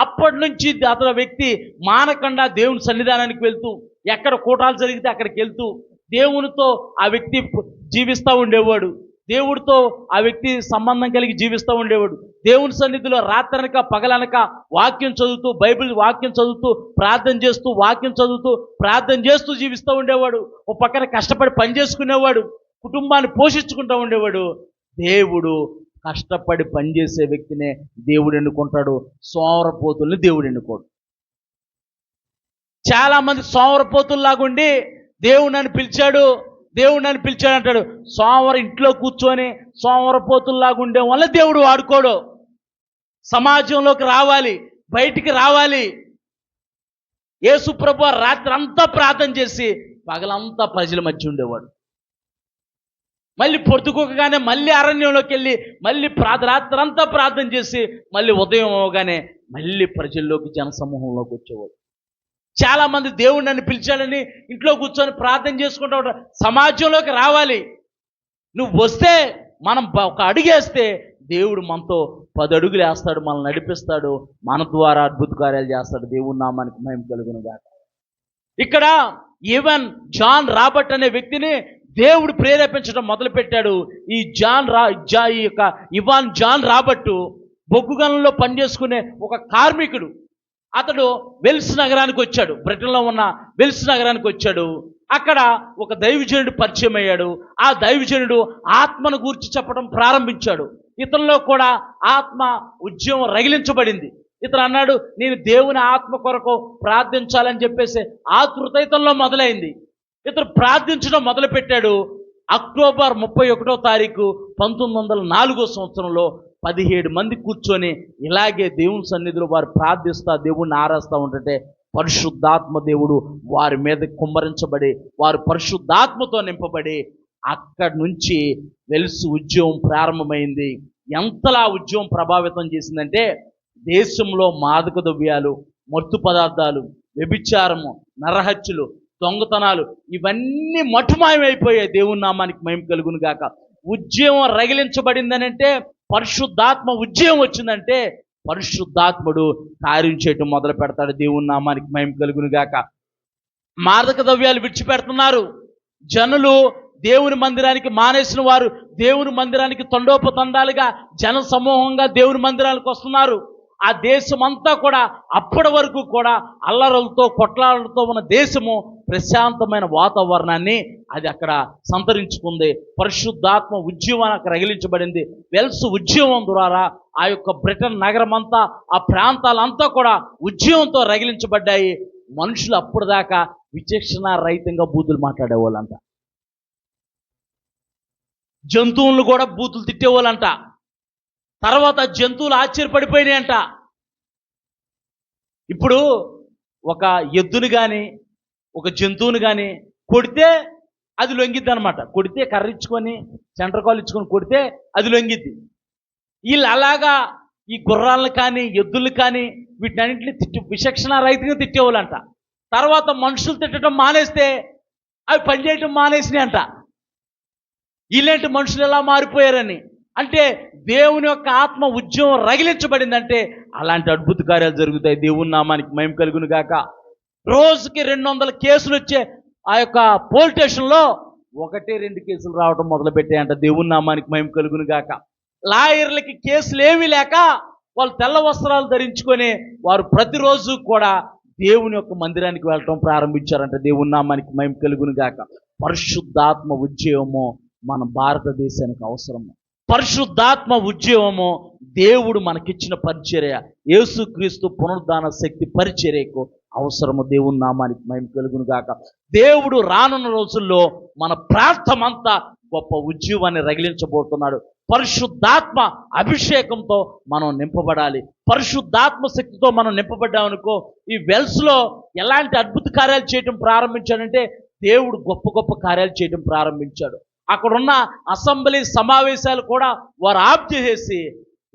A: అప్పటి నుంచి అతని వ్యక్తి మానకుండా దేవుని సన్నిధానానికి వెళ్తూ, ఎక్కడ కూటాలు జరిగితే అక్కడికి వెళ్తూ దేవునితో ఆ వ్యక్తి జీవిస్తూ ఉండేవాడు. దేవుడితో ఆ వ్యక్తి సంబంధం కలిగి జీవిస్తూ ఉండేవాడు. దేవుని సన్నిధిలో రాత్రనక పగలనక వాక్యం చదువుతూ, బైబిల్ వాక్యం చదువుతూ, ప్రార్థన చేస్తూ జీవిస్తూ ఉండేవాడు. ఓ పక్కన కష్టపడి పని చేసుకునేవాడు, కుటుంబాన్ని పోషించుకుంటూ ఉండేవాడు. దేవుడు కష్టపడి పనిచేసే వ్యక్తినే దేవుడు ఎన్నుకుంటాడు. సోమరపోతుల్ని దేవుడు ఎన్నుకోడు. చాలా మంది సోమరపోతుల్లాగుండి దేవుడు నన్ను పిలిచాడు అంటాడు. ఇంట్లో కూర్చొని సోమరపోతుల్లాగా ఉండే వల్ల దేవుడు వాడుకోడు. సమాజంలోకి రావాలి, బయటికి రావాలి. యేసుప్రభు రాత్రి అంతా ప్రార్థన చేసి పగలంతా ప్రజల మధ్య ఉండేవాడు. మళ్ళీ పొద్దుకోగానే మళ్ళీ అరణ్యంలోకి వెళ్ళి మళ్ళీ రాత్రి అంతా ప్రార్థన చేసి మళ్ళీ ఉదయం అవగానే మళ్ళీ ప్రజల్లోకి, జనసమూహంలోకి వచ్చేవాడు. చాలా మంది దేవుడు నన్ను పిలిచాడని ఇంట్లో కూర్చొని ప్రార్థన చేసుకుంటూ ఉంటారు. సమాజంలోకి రావాలి. నువ్వు వస్తే, మనం ఒక అడుగేస్తే దేవుడు మనతో 10 అడుగులు వేస్తాడు, మనల్ని నడిపిస్తాడు, మన ద్వారా అద్భుత కార్యాలు చేస్తాడు. దేవుడి నామానికి మహిమ కలుగును గాక. ఇక్కడ ఈవెన్ జాన్ రాబర్ట్ అనే వ్యక్తిని దేవుడు ప్రేరేపించడం మొదలుపెట్టాడు. ఈ ఇవాన్ జాన్ రాబర్ట్ బొగ్గు గనుల్లో పనిచేసుకునే ఒక కార్మికుడు. అతడు వెల్స్ నగరానికి వచ్చాడు. బ్రిటన్లో ఉన్న వెల్స్ నగరానికి వచ్చాడు. అక్కడ ఒక దైవజనుడు పరిచయం అయ్యాడు. ఆ దైవజనుడు ఆత్మను గూర్చి చెప్పడం ప్రారంభించాడు. ఇతనిలో కూడా ఆత్మ ఉద్యమం రగిలించబడింది. ఇతను అన్నాడు, నేను దేవుని ఆత్మ కొరకు ప్రార్థించాలని చెప్పేసి ఆతృత ఇతనిలో మొదలైంది. ఇతను ప్రార్థించడం మొదలుపెట్టాడు. అక్టోబర్ 31వ తారీఖు 1904 సంవత్సరంలో 17 మంది కూర్చొని ఇలాగే దేవుని సన్నిధిలో వారు ప్రార్థిస్తా దేవుణ్ణి ఆరాధిస్తూ ఉంటుంటే పరిశుద్ధాత్మ దేవుడు వారి మీద కుమ్మరించబడి వారు పరిశుద్ధాత్మతో నింపబడి అక్కడి నుంచి వెల్స్ ఉద్యమం ప్రారంభమైంది. ఎంతలా ఉద్యమం ప్రభావితం చేసిందంటే దేశంలో మాదక ద్రవ్యాలు, మత్తు పదార్థాలు, వ్యభిచారము, నరహత్యలు, దొంగతనాలు ఇవన్నీ మటుమాయమైపోయాయి. దేవుని నామానికి మహిమ కలుగును గాక. ఉద్యమం రగిలించబడిందనంటే, పరిశుద్ధాత్మ ఉద్యమం వచ్చిందంటే పరిశుద్ధాత్ముడు కార్యం చేయటం మొదలు పెడతాడు. దేవుని నామానికి మహిమ కలుగును గాక. మాదక ద్రవ్యాలు విడిచిపెడుతున్నారు. జనులు దేవుని మందిరానికి మానేసిన వారు దేవుని మందిరానికి తండోపతండాలుగా జన సమూహంగా దేవుని మందిరానికి వస్తున్నారు. ఆ దేశం అంతా కూడా అప్పటి వరకు కూడా అల్లరలతో కొట్లాడలతో ఉన్న దేశము ప్రశాంతమైన వాతావరణాన్ని అది అక్కడ సంతరించుకుంది. పరిశుద్ధాత్మ ఉద్యమం అక్కడ రగిలించబడింది. వెల్స్ ఉద్యమం ద్వారా ఆ యొక్క బ్రిటన్ నగరం అంతా, ఆ ప్రాంతాలంతా కూడా ఉద్యమంతో రగిలించబడ్డాయి. మనుషులు అప్పుడు దాకా విచక్షణ రహితంగా బూతులు మాట్లాడేవాళ్ళంట. జంతువులను కూడా బూతులు తిట్టేవాళ్ళంట. తర్వాత జంతువులు ఆశ్చర్యపడిపోయినాయంట. ఇప్పుడు ఒక ఎద్దుని కానీ ఒక జంతువుని కానీ కొడితే అది లొంగిద్ది అనమాట. కొడితే కర్రిచ్చుకొని సెంటర్ కాల్ ఇచ్చుకొని కొడితే అది లొంగిద్ది. వీళ్ళు అలాగా ఈ గుర్రాలను కానీ ఎద్దులు కానీ వీటినన్నింటినీ విచక్షణ రహితంగా తిట్టేవాళ్ళంట. తర్వాత మనుషులు తిట్టడం మానేస్తే అవి పనిచేయటం మానేసినాయి అంట. ఇలాంటి మనుషులు ఎలా మారిపోయారని అంటే దేవుని యొక్క ఆత్మ ఉద్యమం రగిలించబడిందంటే అలాంటి అద్భుత కార్యాలు జరుగుతాయి. దేవుని నామానికి మహిమ కలుగును గాక. రోజుకి 200 కేసులు వచ్చే ఆ యొక్క పోలీస్ స్టేషన్లో 1-2 కేసులు రావడం మొదలుపెట్టాయంట. దేవుని నామానికి మహిమ కలుగును గాక. లాయర్లకి కేసులు ఏమీ లేక వాళ్ళు తెల్ల వస్త్రాలు ధరించుకొని వారు ప్రతిరోజు కూడా దేవుని యొక్క మందిరానికి వెళ్ళటం ప్రారంభించారంట. దేవుని నామానికి మహిమ కలుగును గాక. పరిశుద్ధాత్మ ఉద్యమము మన భారతదేశానికి అవసరము. పరిశుద్ధాత్మ ఉద్యమము దేవుడు మనకిచ్చిన పరిచర్య, యేసుక్రీస్తు పునరుద్ధాన శక్తి పరిచర్యకు అవసరము. దేవుని నామానికి మహిమ కలుగును గాక. దేవుడు రానున్న రోజుల్లో మన ప్రాంతమంతా గొప్ప ఉద్యమాన్ని రగిలించబోతున్నాడు. పరిశుద్ధాత్మ అభిషేకంతో మనం నింపబడాలి. పరిశుద్ధాత్మ శక్తితో మనం నింపబడ్డామనుకో, ఈ వెల్స్లో ఎలాంటి అద్భుత కార్యాలు చేయడం ప్రారంభించాడంటే దేవుడు గొప్ప గొప్ప కార్యాలు చేయడం ప్రారంభించాడు. అక్కడున్న అసెంబ్లీ సమావేశాలు కూడా వారు ఆఫ్ చేసేసి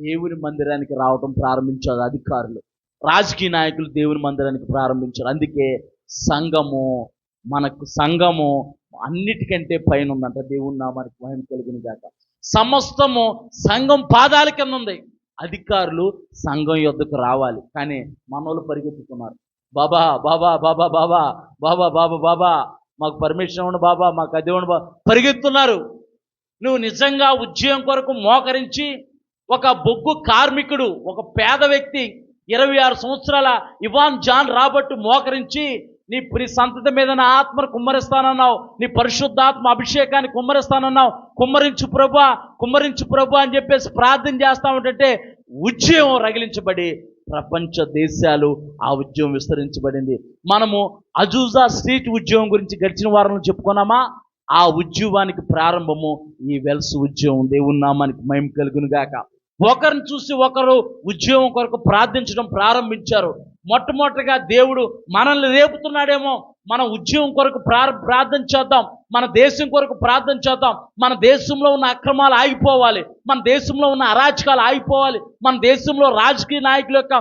A: దేవుని మందిరానికి రావడం ప్రారంభించారు. అధికారులు, రాజకీయ నాయకులు దేవుని మందిరానికి ప్రారంభించారు. అందుకే సంఘము అన్నిటికంటే పైన ఉందంట. దేవుని నామానికి మహిమ కలుగును గాక. సమస్తము సంఘం పాదాల కింద ఉంది. అధికారులు సంఘం యొద్దకు రావాలి, కానీ మనోళ్ళు పరిగెత్తుతున్నారు. బాబా బాబా బాబా బాబా బాబా బాబా బాబా మాకు పర్మిషన్ ఇవ్వండి బాబా, మాకు అది ఇవ్వండి బాబా పరిగెత్తున్నారు. నువ్వు నిజంగా ఉద్యోగం కొరకు మోకరించి ఒక బొగ్గు కార్మికుడు, ఒక పేద వ్యక్తి 26 సంవత్సరాల ఇవాన్ జాన్ రాబర్ట్ మోకరించి నీ సంతతి మీద నా ఆత్మను కుమ్మరిస్తానన్నావు, నీ పరిశుద్ధాత్మ అభిషేకాన్ని కుమ్మరిస్తానన్నావు, కుమ్మరించు ప్రభా కుమ్మరించు ప్రభా అని చెప్పేసి ప్రార్థన చేస్తా ఉంటే ఉద్యమం రగిలించబడి ప్రపంచ దేశాలు ఆ ఉద్యమం విస్తరించబడింది. మనము అజూజా స్ట్రీట్ ఉద్యమం గురించి గడిచిన వారంలో చెప్పుకున్నామా? ఆ ఉద్యమానికి ప్రారంభము ఈ వెల్స్ ఉద్యమం. దేవుని నామానికి మహిమ కలుగును గాక. ఒకరిని చూసి ఒకరు ఉద్యమం కొరకు ప్రార్థించడం ప్రారంభించారు. మొట్టమొదటిగా దేవుడు మనల్ని రేపుతున్నాడేమో, మన ఉద్యమం కొరకు ప్రార్థన చేద్దాం, మన దేశం కొరకు ప్రార్థన చేద్దాం. మన దేశంలో ఉన్న అక్రమాలు ఆగిపోవాలి, మన దేశంలో ఉన్న అరాచకాలు ఆగిపోవాలి, మన దేశంలో రాజకీయ నాయకుల యొక్క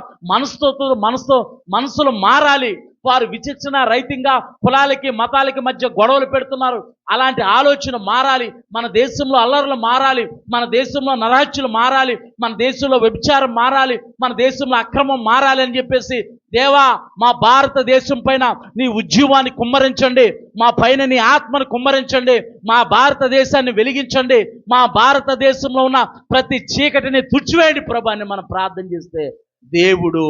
A: మనసులు మారాలి. వారు విచక్షణ రహితంగా కులాలకి మతాలకి మధ్య గొడవలు పెడుతున్నారు. అలాంటి ఆలోచన మారాలి. మన దేశంలో అల్లర్లు మారాలి, మన దేశంలో నరహత్యలు మారాలి, మన దేశంలో వ్యభిచారం మారాలి, మన దేశంలో అక్రమం మారాలి అని చెప్పేసి, దేవా మా భారతదేశం పైన నీ ఉద్యమాన్ని కుమ్మరించండి, మా పైన నీ ఆత్మను కుమ్మరించండి, మా భారతదేశాన్ని వెలిగించండి, మా భారతదేశంలో ఉన్న ప్రతి చీకటిని తుడిచివేయండి ప్రభా అని మనం ప్రార్థన చేస్తే దేవుడు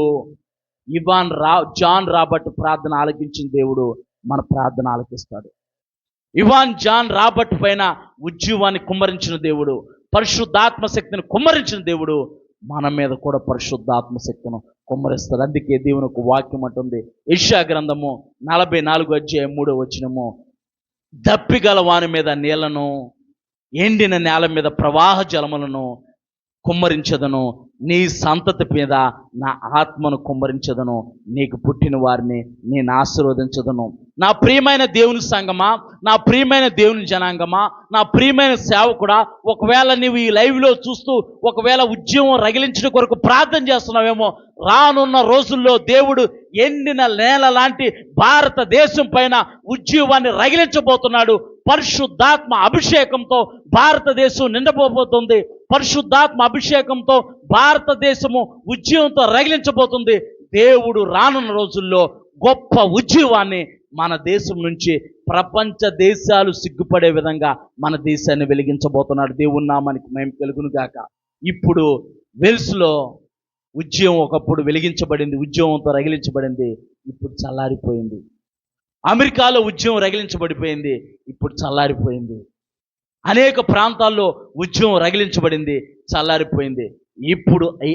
A: జాన్ రాబర్ట్ ప్రార్థన ఆలకించిన దేవుడు మన ప్రార్థన ఆలకిస్తాడు. ఇవాన్ జాన్ రాబర్ట్ పైన ఉజ్జీవాన్ని కుమ్మరించిన దేవుడు, పరిశుద్ధాత్మ శక్తిని కుమ్మరించిన దేవుడు మన మీద కూడా పరిశుద్ధాత్మ శక్తిని కుమ్మరిస్తాడు. అందుకే దేవుని ఒక వాక్యం అంటుంది, యెషయా గ్రంథము 44:3 దప్పిగల వాని మీద నీళ్లను, ఎండిన నేల మీద ప్రవాహ జలములను కుమ్మరించదను, నీ సంతతి మీద నా ఆత్మను కుమ్మరించదను, నీకు పుట్టిన వారిని నేను ఆశీర్వదించదను. నా ప్రియమైన దేవుని సంగమా, నా ప్రియమైన దేవుని జనాంగమా, నా ప్రియమైన సేవకుడా, ఒకవేళ నీవు ఈ లైవ్లో చూస్తూ ఒకవేళ ఉద్యమం రగిలించడం కొరకు ప్రార్థన చేస్తున్నావేమో, రానున్న రోజుల్లో దేవుడు ఎండిన నేల లాంటి భారతదేశం పైన ఉద్యమాన్ని రగిలించబోతున్నాడు. పరిశుద్ధాత్మ అభిషేకంతో భారతదేశం నిండబోతుంది. పరిశుద్ధాత్మ అభిషేకంతో భారతదేశము ఉద్యమంతో రగిలించబోతుంది. దేవుడు రానున్న రోజుల్లో గొప్ప ఉద్యమాన్ని మన దేశం నుంచి ప్రపంచ దేశాలు సిగ్గుపడే విధంగా మన దేశాన్ని వెలిగించబోతున్నాడు. దేవుని నామానికి మహిమ కలుగును గాక. ఇప్పుడు వెల్స్లో ఉద్యమం ఒకప్పుడు వెలిగించబడింది, ఉద్యమంతో రగిలించబడింది, ఇప్పుడు చల్లారిపోయింది. అమెరికాలో ఉద్యమం రగిలించబడిపోయింది, ఇప్పుడు చల్లారిపోయింది. అనేక ప్రాంతాల్లో ఉద్యమం రగిలించబడింది, చల్లారిపోయింది. ఇప్పుడు ఈ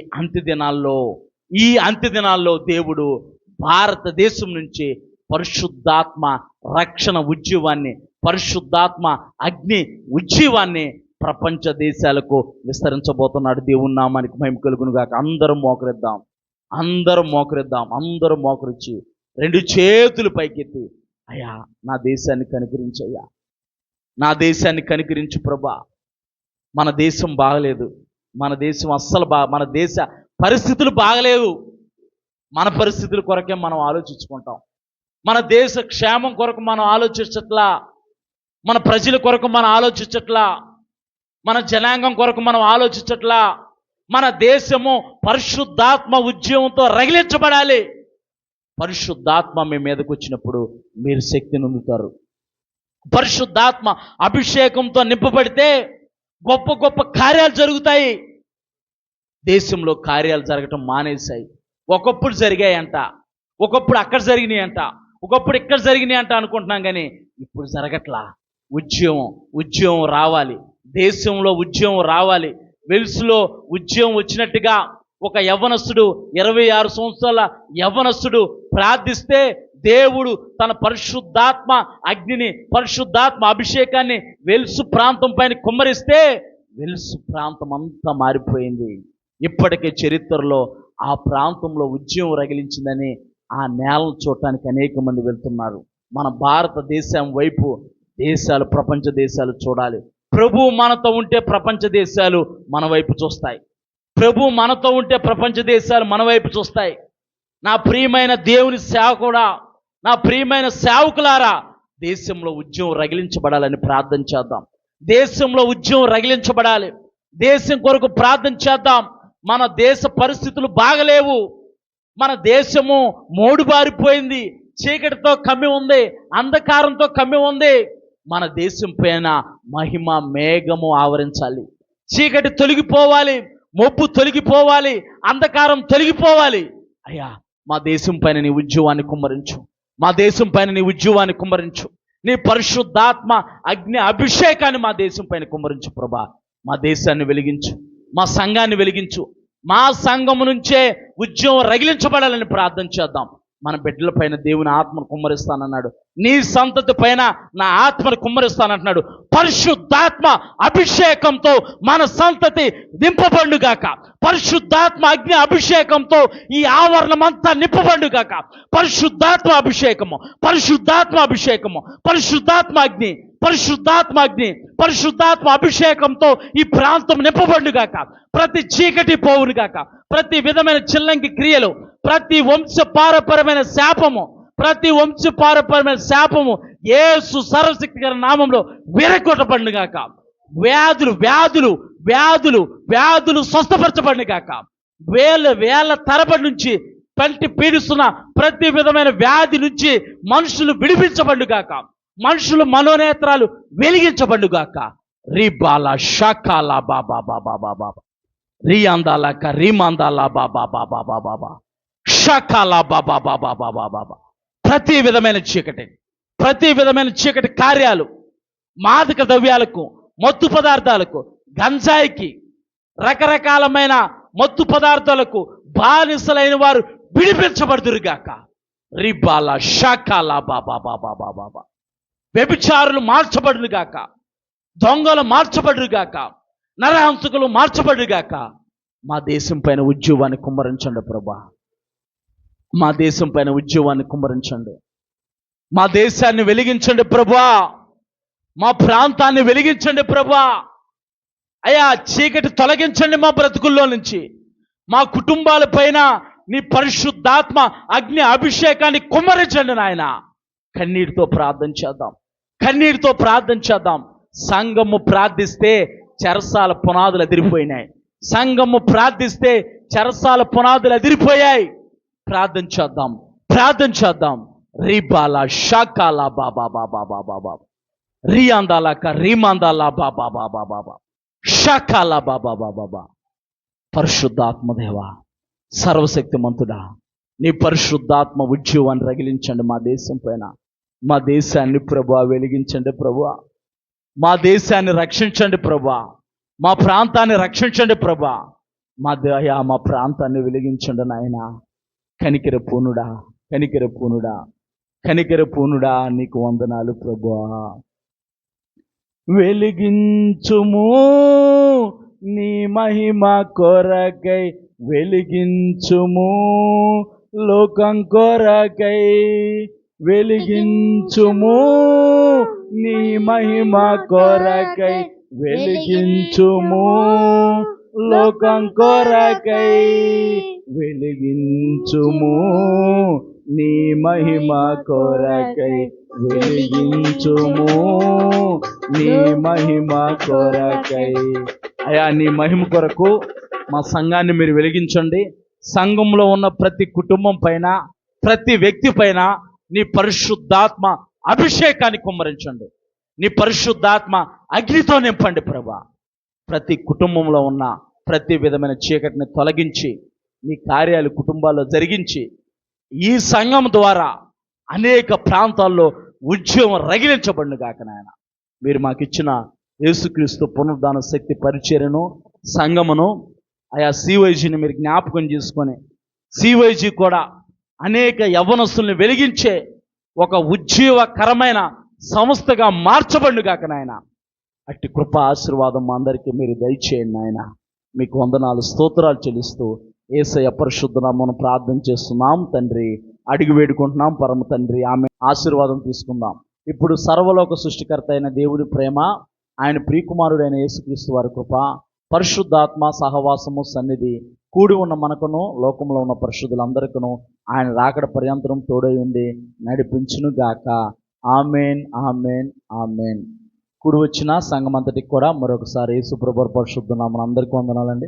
A: అంత్య దినాల్లో దేవుడు భారతదేశం నుంచి పరిశుద్ధాత్మ రక్షణ ఉద్యమాన్ని, పరిశుద్ధాత్మ అగ్ని ఉద్యమాన్ని ప్రపంచ దేశాలకు విస్తరించబోతున్నాడు. దేవుని నామానికి మహిమ కలుగును గాక. అందరం మోకరిద్దాం. 2 చేతులు పైకెత్తి, అయ్యా నా దేశాన్ని కనికరించయ్యా, నా దేశాన్ని కనికరించు ప్రభా. మన దేశం బాగలేదు, మన దేశం మన దేశ పరిస్థితులు బాగలేవు. మన పరిస్థితుల కొరకే మనం ఆలోచించుకుంటాం. మన దేశ క్షేమం కొరకు మనం ఆలోచించట్లా, మన ప్రజల కొరకు మనం ఆలోచించట్లా, మన జనాంగం కొరకు మనం ఆలోచించట్లా. మన దేశము పరిశుద్ధాత్మ ఉద్యమంతో రగిలించబడాలి. పరిశుద్ధాత్మ మీ మీదకి వచ్చినప్పుడు మీరు శక్తిని పొందుతారు. పరిశుద్ధాత్మ అభిషేకంతో నింపబడితే గొప్ప గొప్ప కార్యాలు జరుగుతాయి. దేశంలో కార్యాలు జరగటం మానేశాయి. ఒకప్పుడు జరిగాయంట, ఒకప్పుడు అక్కడ జరిగినాయంట, ఒకప్పుడు ఇక్కడ జరిగినాయంట అనుకుంటున్నాం, కానీ ఇప్పుడు జరగట్లా. ఉద్యమం రావాలి, దేశంలో ఉద్యమం రావాలి. వెల్స్లో ఉద్యమం వచ్చినట్టుగా ఒక యవ్వనస్తుడు, 26 సంవత్సరాల యవ్వనస్తుడు ప్రార్థిస్తే దేవుడు తన పరిశుద్ధాత్మ అగ్నిని, పరిశుద్ధాత్మ అభిషేకాన్ని వెల్స్ ప్రాంతం పైన కుమ్మరిస్తే వెల్స్ ప్రాంతం అంతా మారిపోయింది. ఇప్పటికే చరిత్రలో ఆ ప్రాంతంలో ఉద్యమం రగిలించిందని ఆ నేలను చూడటానికి అనేక మంది వెళ్తున్నారు. మన భారతదేశం వైపు దేశాలు, ప్రపంచ దేశాలు చూడాలి. ప్రభు మనతో ఉంటే ప్రపంచ దేశాలు మన వైపు చూస్తాయి. ప్రభు మనతో ఉంటే ప్రపంచ దేశాలు మన వైపు చూస్తాయి. నా ప్రియమైన దేవుని సేవకుడా, నా ప్రియమైన సేవకులారా, దేశంలో ఉద్యమం రగిలించబడాలని ప్రార్థన చేద్దాం. దేశంలో ఉద్యమం రగిలించబడాలి. దేశం కొరకు ప్రార్థన చేద్దాం. మన దేశ పరిస్థితులు బాగలేవు. మన దేశము మోడుబారిపోయింది, చీకటితో కమ్మి ఉంది, అంధకారంతో కమ్మి ఉంది. మన దేశం పైన మహిమ మేఘము ఆవరించాలి. చీకటి తొలగిపోవాలి, మబ్బు తొలగిపోవాలి, అంధకారం తొలగిపోవాలి. అయ్యా మా దేశం పైన నీ ఉద్యమాన్ని కుమ్మరించు, మా దేశం పైన నీ ఉద్యమాన్ని కుమ్మరించు, నీ పరిశుద్ధాత్మ అగ్ని అభిషేకాన్ని మా దేశం పైన కుమ్మరించు ప్రభా. మా దేశాన్ని వెలిగించు, మా సంఘాన్ని వెలిగించు. మా సంఘము నుంచే ఉద్యమం రగిలించబడాలని ప్రార్థన చేద్దాం. మన బిడ్డల పైన దేవుని ఆత్మను కుమ్మరిస్తానన్నాడు. నీ సంతతి పైన నా ఆత్మను కుమ్మరిస్తానంటున్నాడు. పరిశుద్ధాత్మ అభిషేకంతో మన సంతతి నింపబడుగాక. పరిశుద్ధాత్మ అగ్ని అభిషేకంతో ఈ ఆవరణం అంతా నింపబడుగాక. పరిశుద్ధాత్మ అభిషేకము, పరిశుద్ధాత్మ అభిషేకము, పరిశుద్ధాత్మ అగ్ని, పరిశుద్ధాత్మ అగ్ని, పరిశుద్ధాత్మ అభిషేకంతో ఈ ప్రాంతం నింపబడుగాక. ప్రతి చీకటి పోవునుగాక. ప్రతి విధమైన చిల్లంకి క్రియలు, ప్రతి వంశపారపరమైన శాపము, ప్రతి వంశపారపరమైన శాపము యేసు సర్వశక్తిగల నామంలో విరగొట్టబడుగాక. వ్యాధులు వ్యాధులు వ్యాధులు వ్యాధులు స్వస్థపరచబడుగాక. వేల తరబడి నుంచి పంటి పీడిస్తున్న ప్రతి విధమైన వ్యాధి నుంచి మనుషులు విడిపించబడుగాక. మనుషులు మనోనేత్రాలు వెలిగించబడుగాక. రీబాల షకాల బాబా బాబా బాబా, రియాందాలక రీమాందాల బాబా బాబా బాబా, షకాల బాబా బాబా బాబా బాబా. ప్రతి విధమైన చీకటి కార్యాలు మాదక ద్రవ్యాలకు, మత్తు పదార్థాలకు, గంజాయికి, రకరకాలమైన మత్తు పదార్థాలకు బానిసలైన వారు విడిపించబడుదురుగాక. రిబాల షాకాల బాబా బాబా బాబా బాబా. వ్యభిచారులు మార్చబడుగాక, దొంగలు మార్చబడుగాక, నరహంసకులు మార్చబడుగాక. మా దేశం పైన ఉద్యోగాన్ని కుమ్మరించండి ప్రభా. మా దేశం పైన ఉద్యోగాన్ని కుమ్మరించండి. మా దేశాన్ని వెలిగించండి ప్రభా. మా ప్రాంతాన్ని వెలిగించండి ప్రభా. అయ్యా, చీకటి తొలగించండి మా బ్రతుకుల్లో నుంచి. మా కుటుంబాల పైన నీ పరిశుద్ధాత్మ అగ్ని అభిషేకాన్ని కుమ్మరించండి నాయన. కన్నీటితో ప్రార్థన చేద్దాం, కన్నీటితో ప్రార్థన చేద్దాం. సంఘము ప్రార్థిస్తే చెరసాల పునాదులు అదిరిపోయినాయి. సంఘము ప్రార్థిస్తే చెరసాల పునాదులు అదిరిపోయాయి. ప్రార్థన చేద్దాం, ప్రార్థన చేద్దాం. రీబాల షాకాల బాబా బాబా బాబా బాబా. రియాందాలక రీమాందాల బాబా బాబా బాబా. షాకాల బాబా బాబా బాబా. పరిశుద్ధాత్మదేవా, సర్వశక్తిమంతుడా, నీ పరిశుద్ధాత్మ ఉద్యోగాన్ని రగిలించండి మా దేశం పైన. మా దేశాన్ని ప్రభువా వెలిగించండి ప్రభువా. మా దేశాన్ని రక్షించండి ప్రభువా. మా ప్రాంతాన్ని రక్షించండి ప్రభువా. మా ప్రాంతాన్ని వెలిగించండి నాయన. కనికర పూనుడా, కనికర పూనుడా, కనికర పూనుడా, నీకు వందనాలు ప్రభువా. వెలిగించుము నీ మహిమ కొరకై, వెలిగించుము లోకం కొరకై. వెలిగించుము నీ మహిమ కొరకై, వెలిగించుము లోకం కొరకై. వెలిగించుము నీ మహిమ కొరకై, వెలిగించుము నీ మహిమ కొరకై. అయ్యా, నీ మహిమ కొరకు మా సంఘాన్ని మీరు వెలిగించండి. సంఘంలో ఉన్న ప్రతి కుటుంబం పైన, ప్రతి వ్యక్తి పైన నీ పరిశుద్ధాత్మ అభిషేకాన్ని కుమ్మరించండి. నీ పరిశుద్ధాత్మ అగ్నితో నింపండి ప్రభా. ప్రతి కుటుంబంలో ఉన్న ప్రతి విధమైన చీకటిని తొలగించి నీ కార్యాలు కుటుంబాల్లో జరిగించి ఈ సంఘం ద్వారా అనేక ప్రాంతాల్లో ఉద్యమం రగిలించబడిన గాక నాయన. మీరు మాకు ఇచ్చిన యేసుక్రీస్తు పునరుద్ధాన శక్తి పరిచర్యను, సంఘమును, ఆయా సివైజీని మీరు జ్ఞాపకం చేసుకొని సివైజీ కూడా అనేక యవ్వనస్తుల్ని వెలిగించే ఒక ఉజ్జీవకరమైన సంస్థగా మార్చబడిన గాక నాయన. అట్టి కృప ఆశీర్వాదం మా అందరికీ మీరు దయచేయండి నాయన. మీకు వందనాలు, స్తోత్రాలు చెల్లిస్తూ యేసయ్య పరిశుద్ధ నామమున ప్రార్థన చేస్తున్నాం తండ్రి. అడిగి వేడుకుంటున్నాం పరమ తండ్రి. ఆమె ఆశీర్వాదం తీసుకుందాం. ఇప్పుడు సర్వలోక సృష్టికర్త అయిన దేవుడి ప్రేమ, ఆయన ప్రియకుమారుడైన యేసుక్రీస్తు వారి కృప, పరిశుద్ధాత్మ సహవాసము సన్నిధి కూడి ఉన్న మనకును లోకంలో ఉన్న పరిశుద్ధులందరికను ఆయన రాకడ పర్యంతరం తోడై ఉండి నడిపించును గాక. Amen, amen, amen. కూడి వచ్చిన సంఘం అంతటికి కూడా మరొకసారి యేసు ప్రభువు పరిశుద్ధ నామమున అందరికీ వందనాలండి.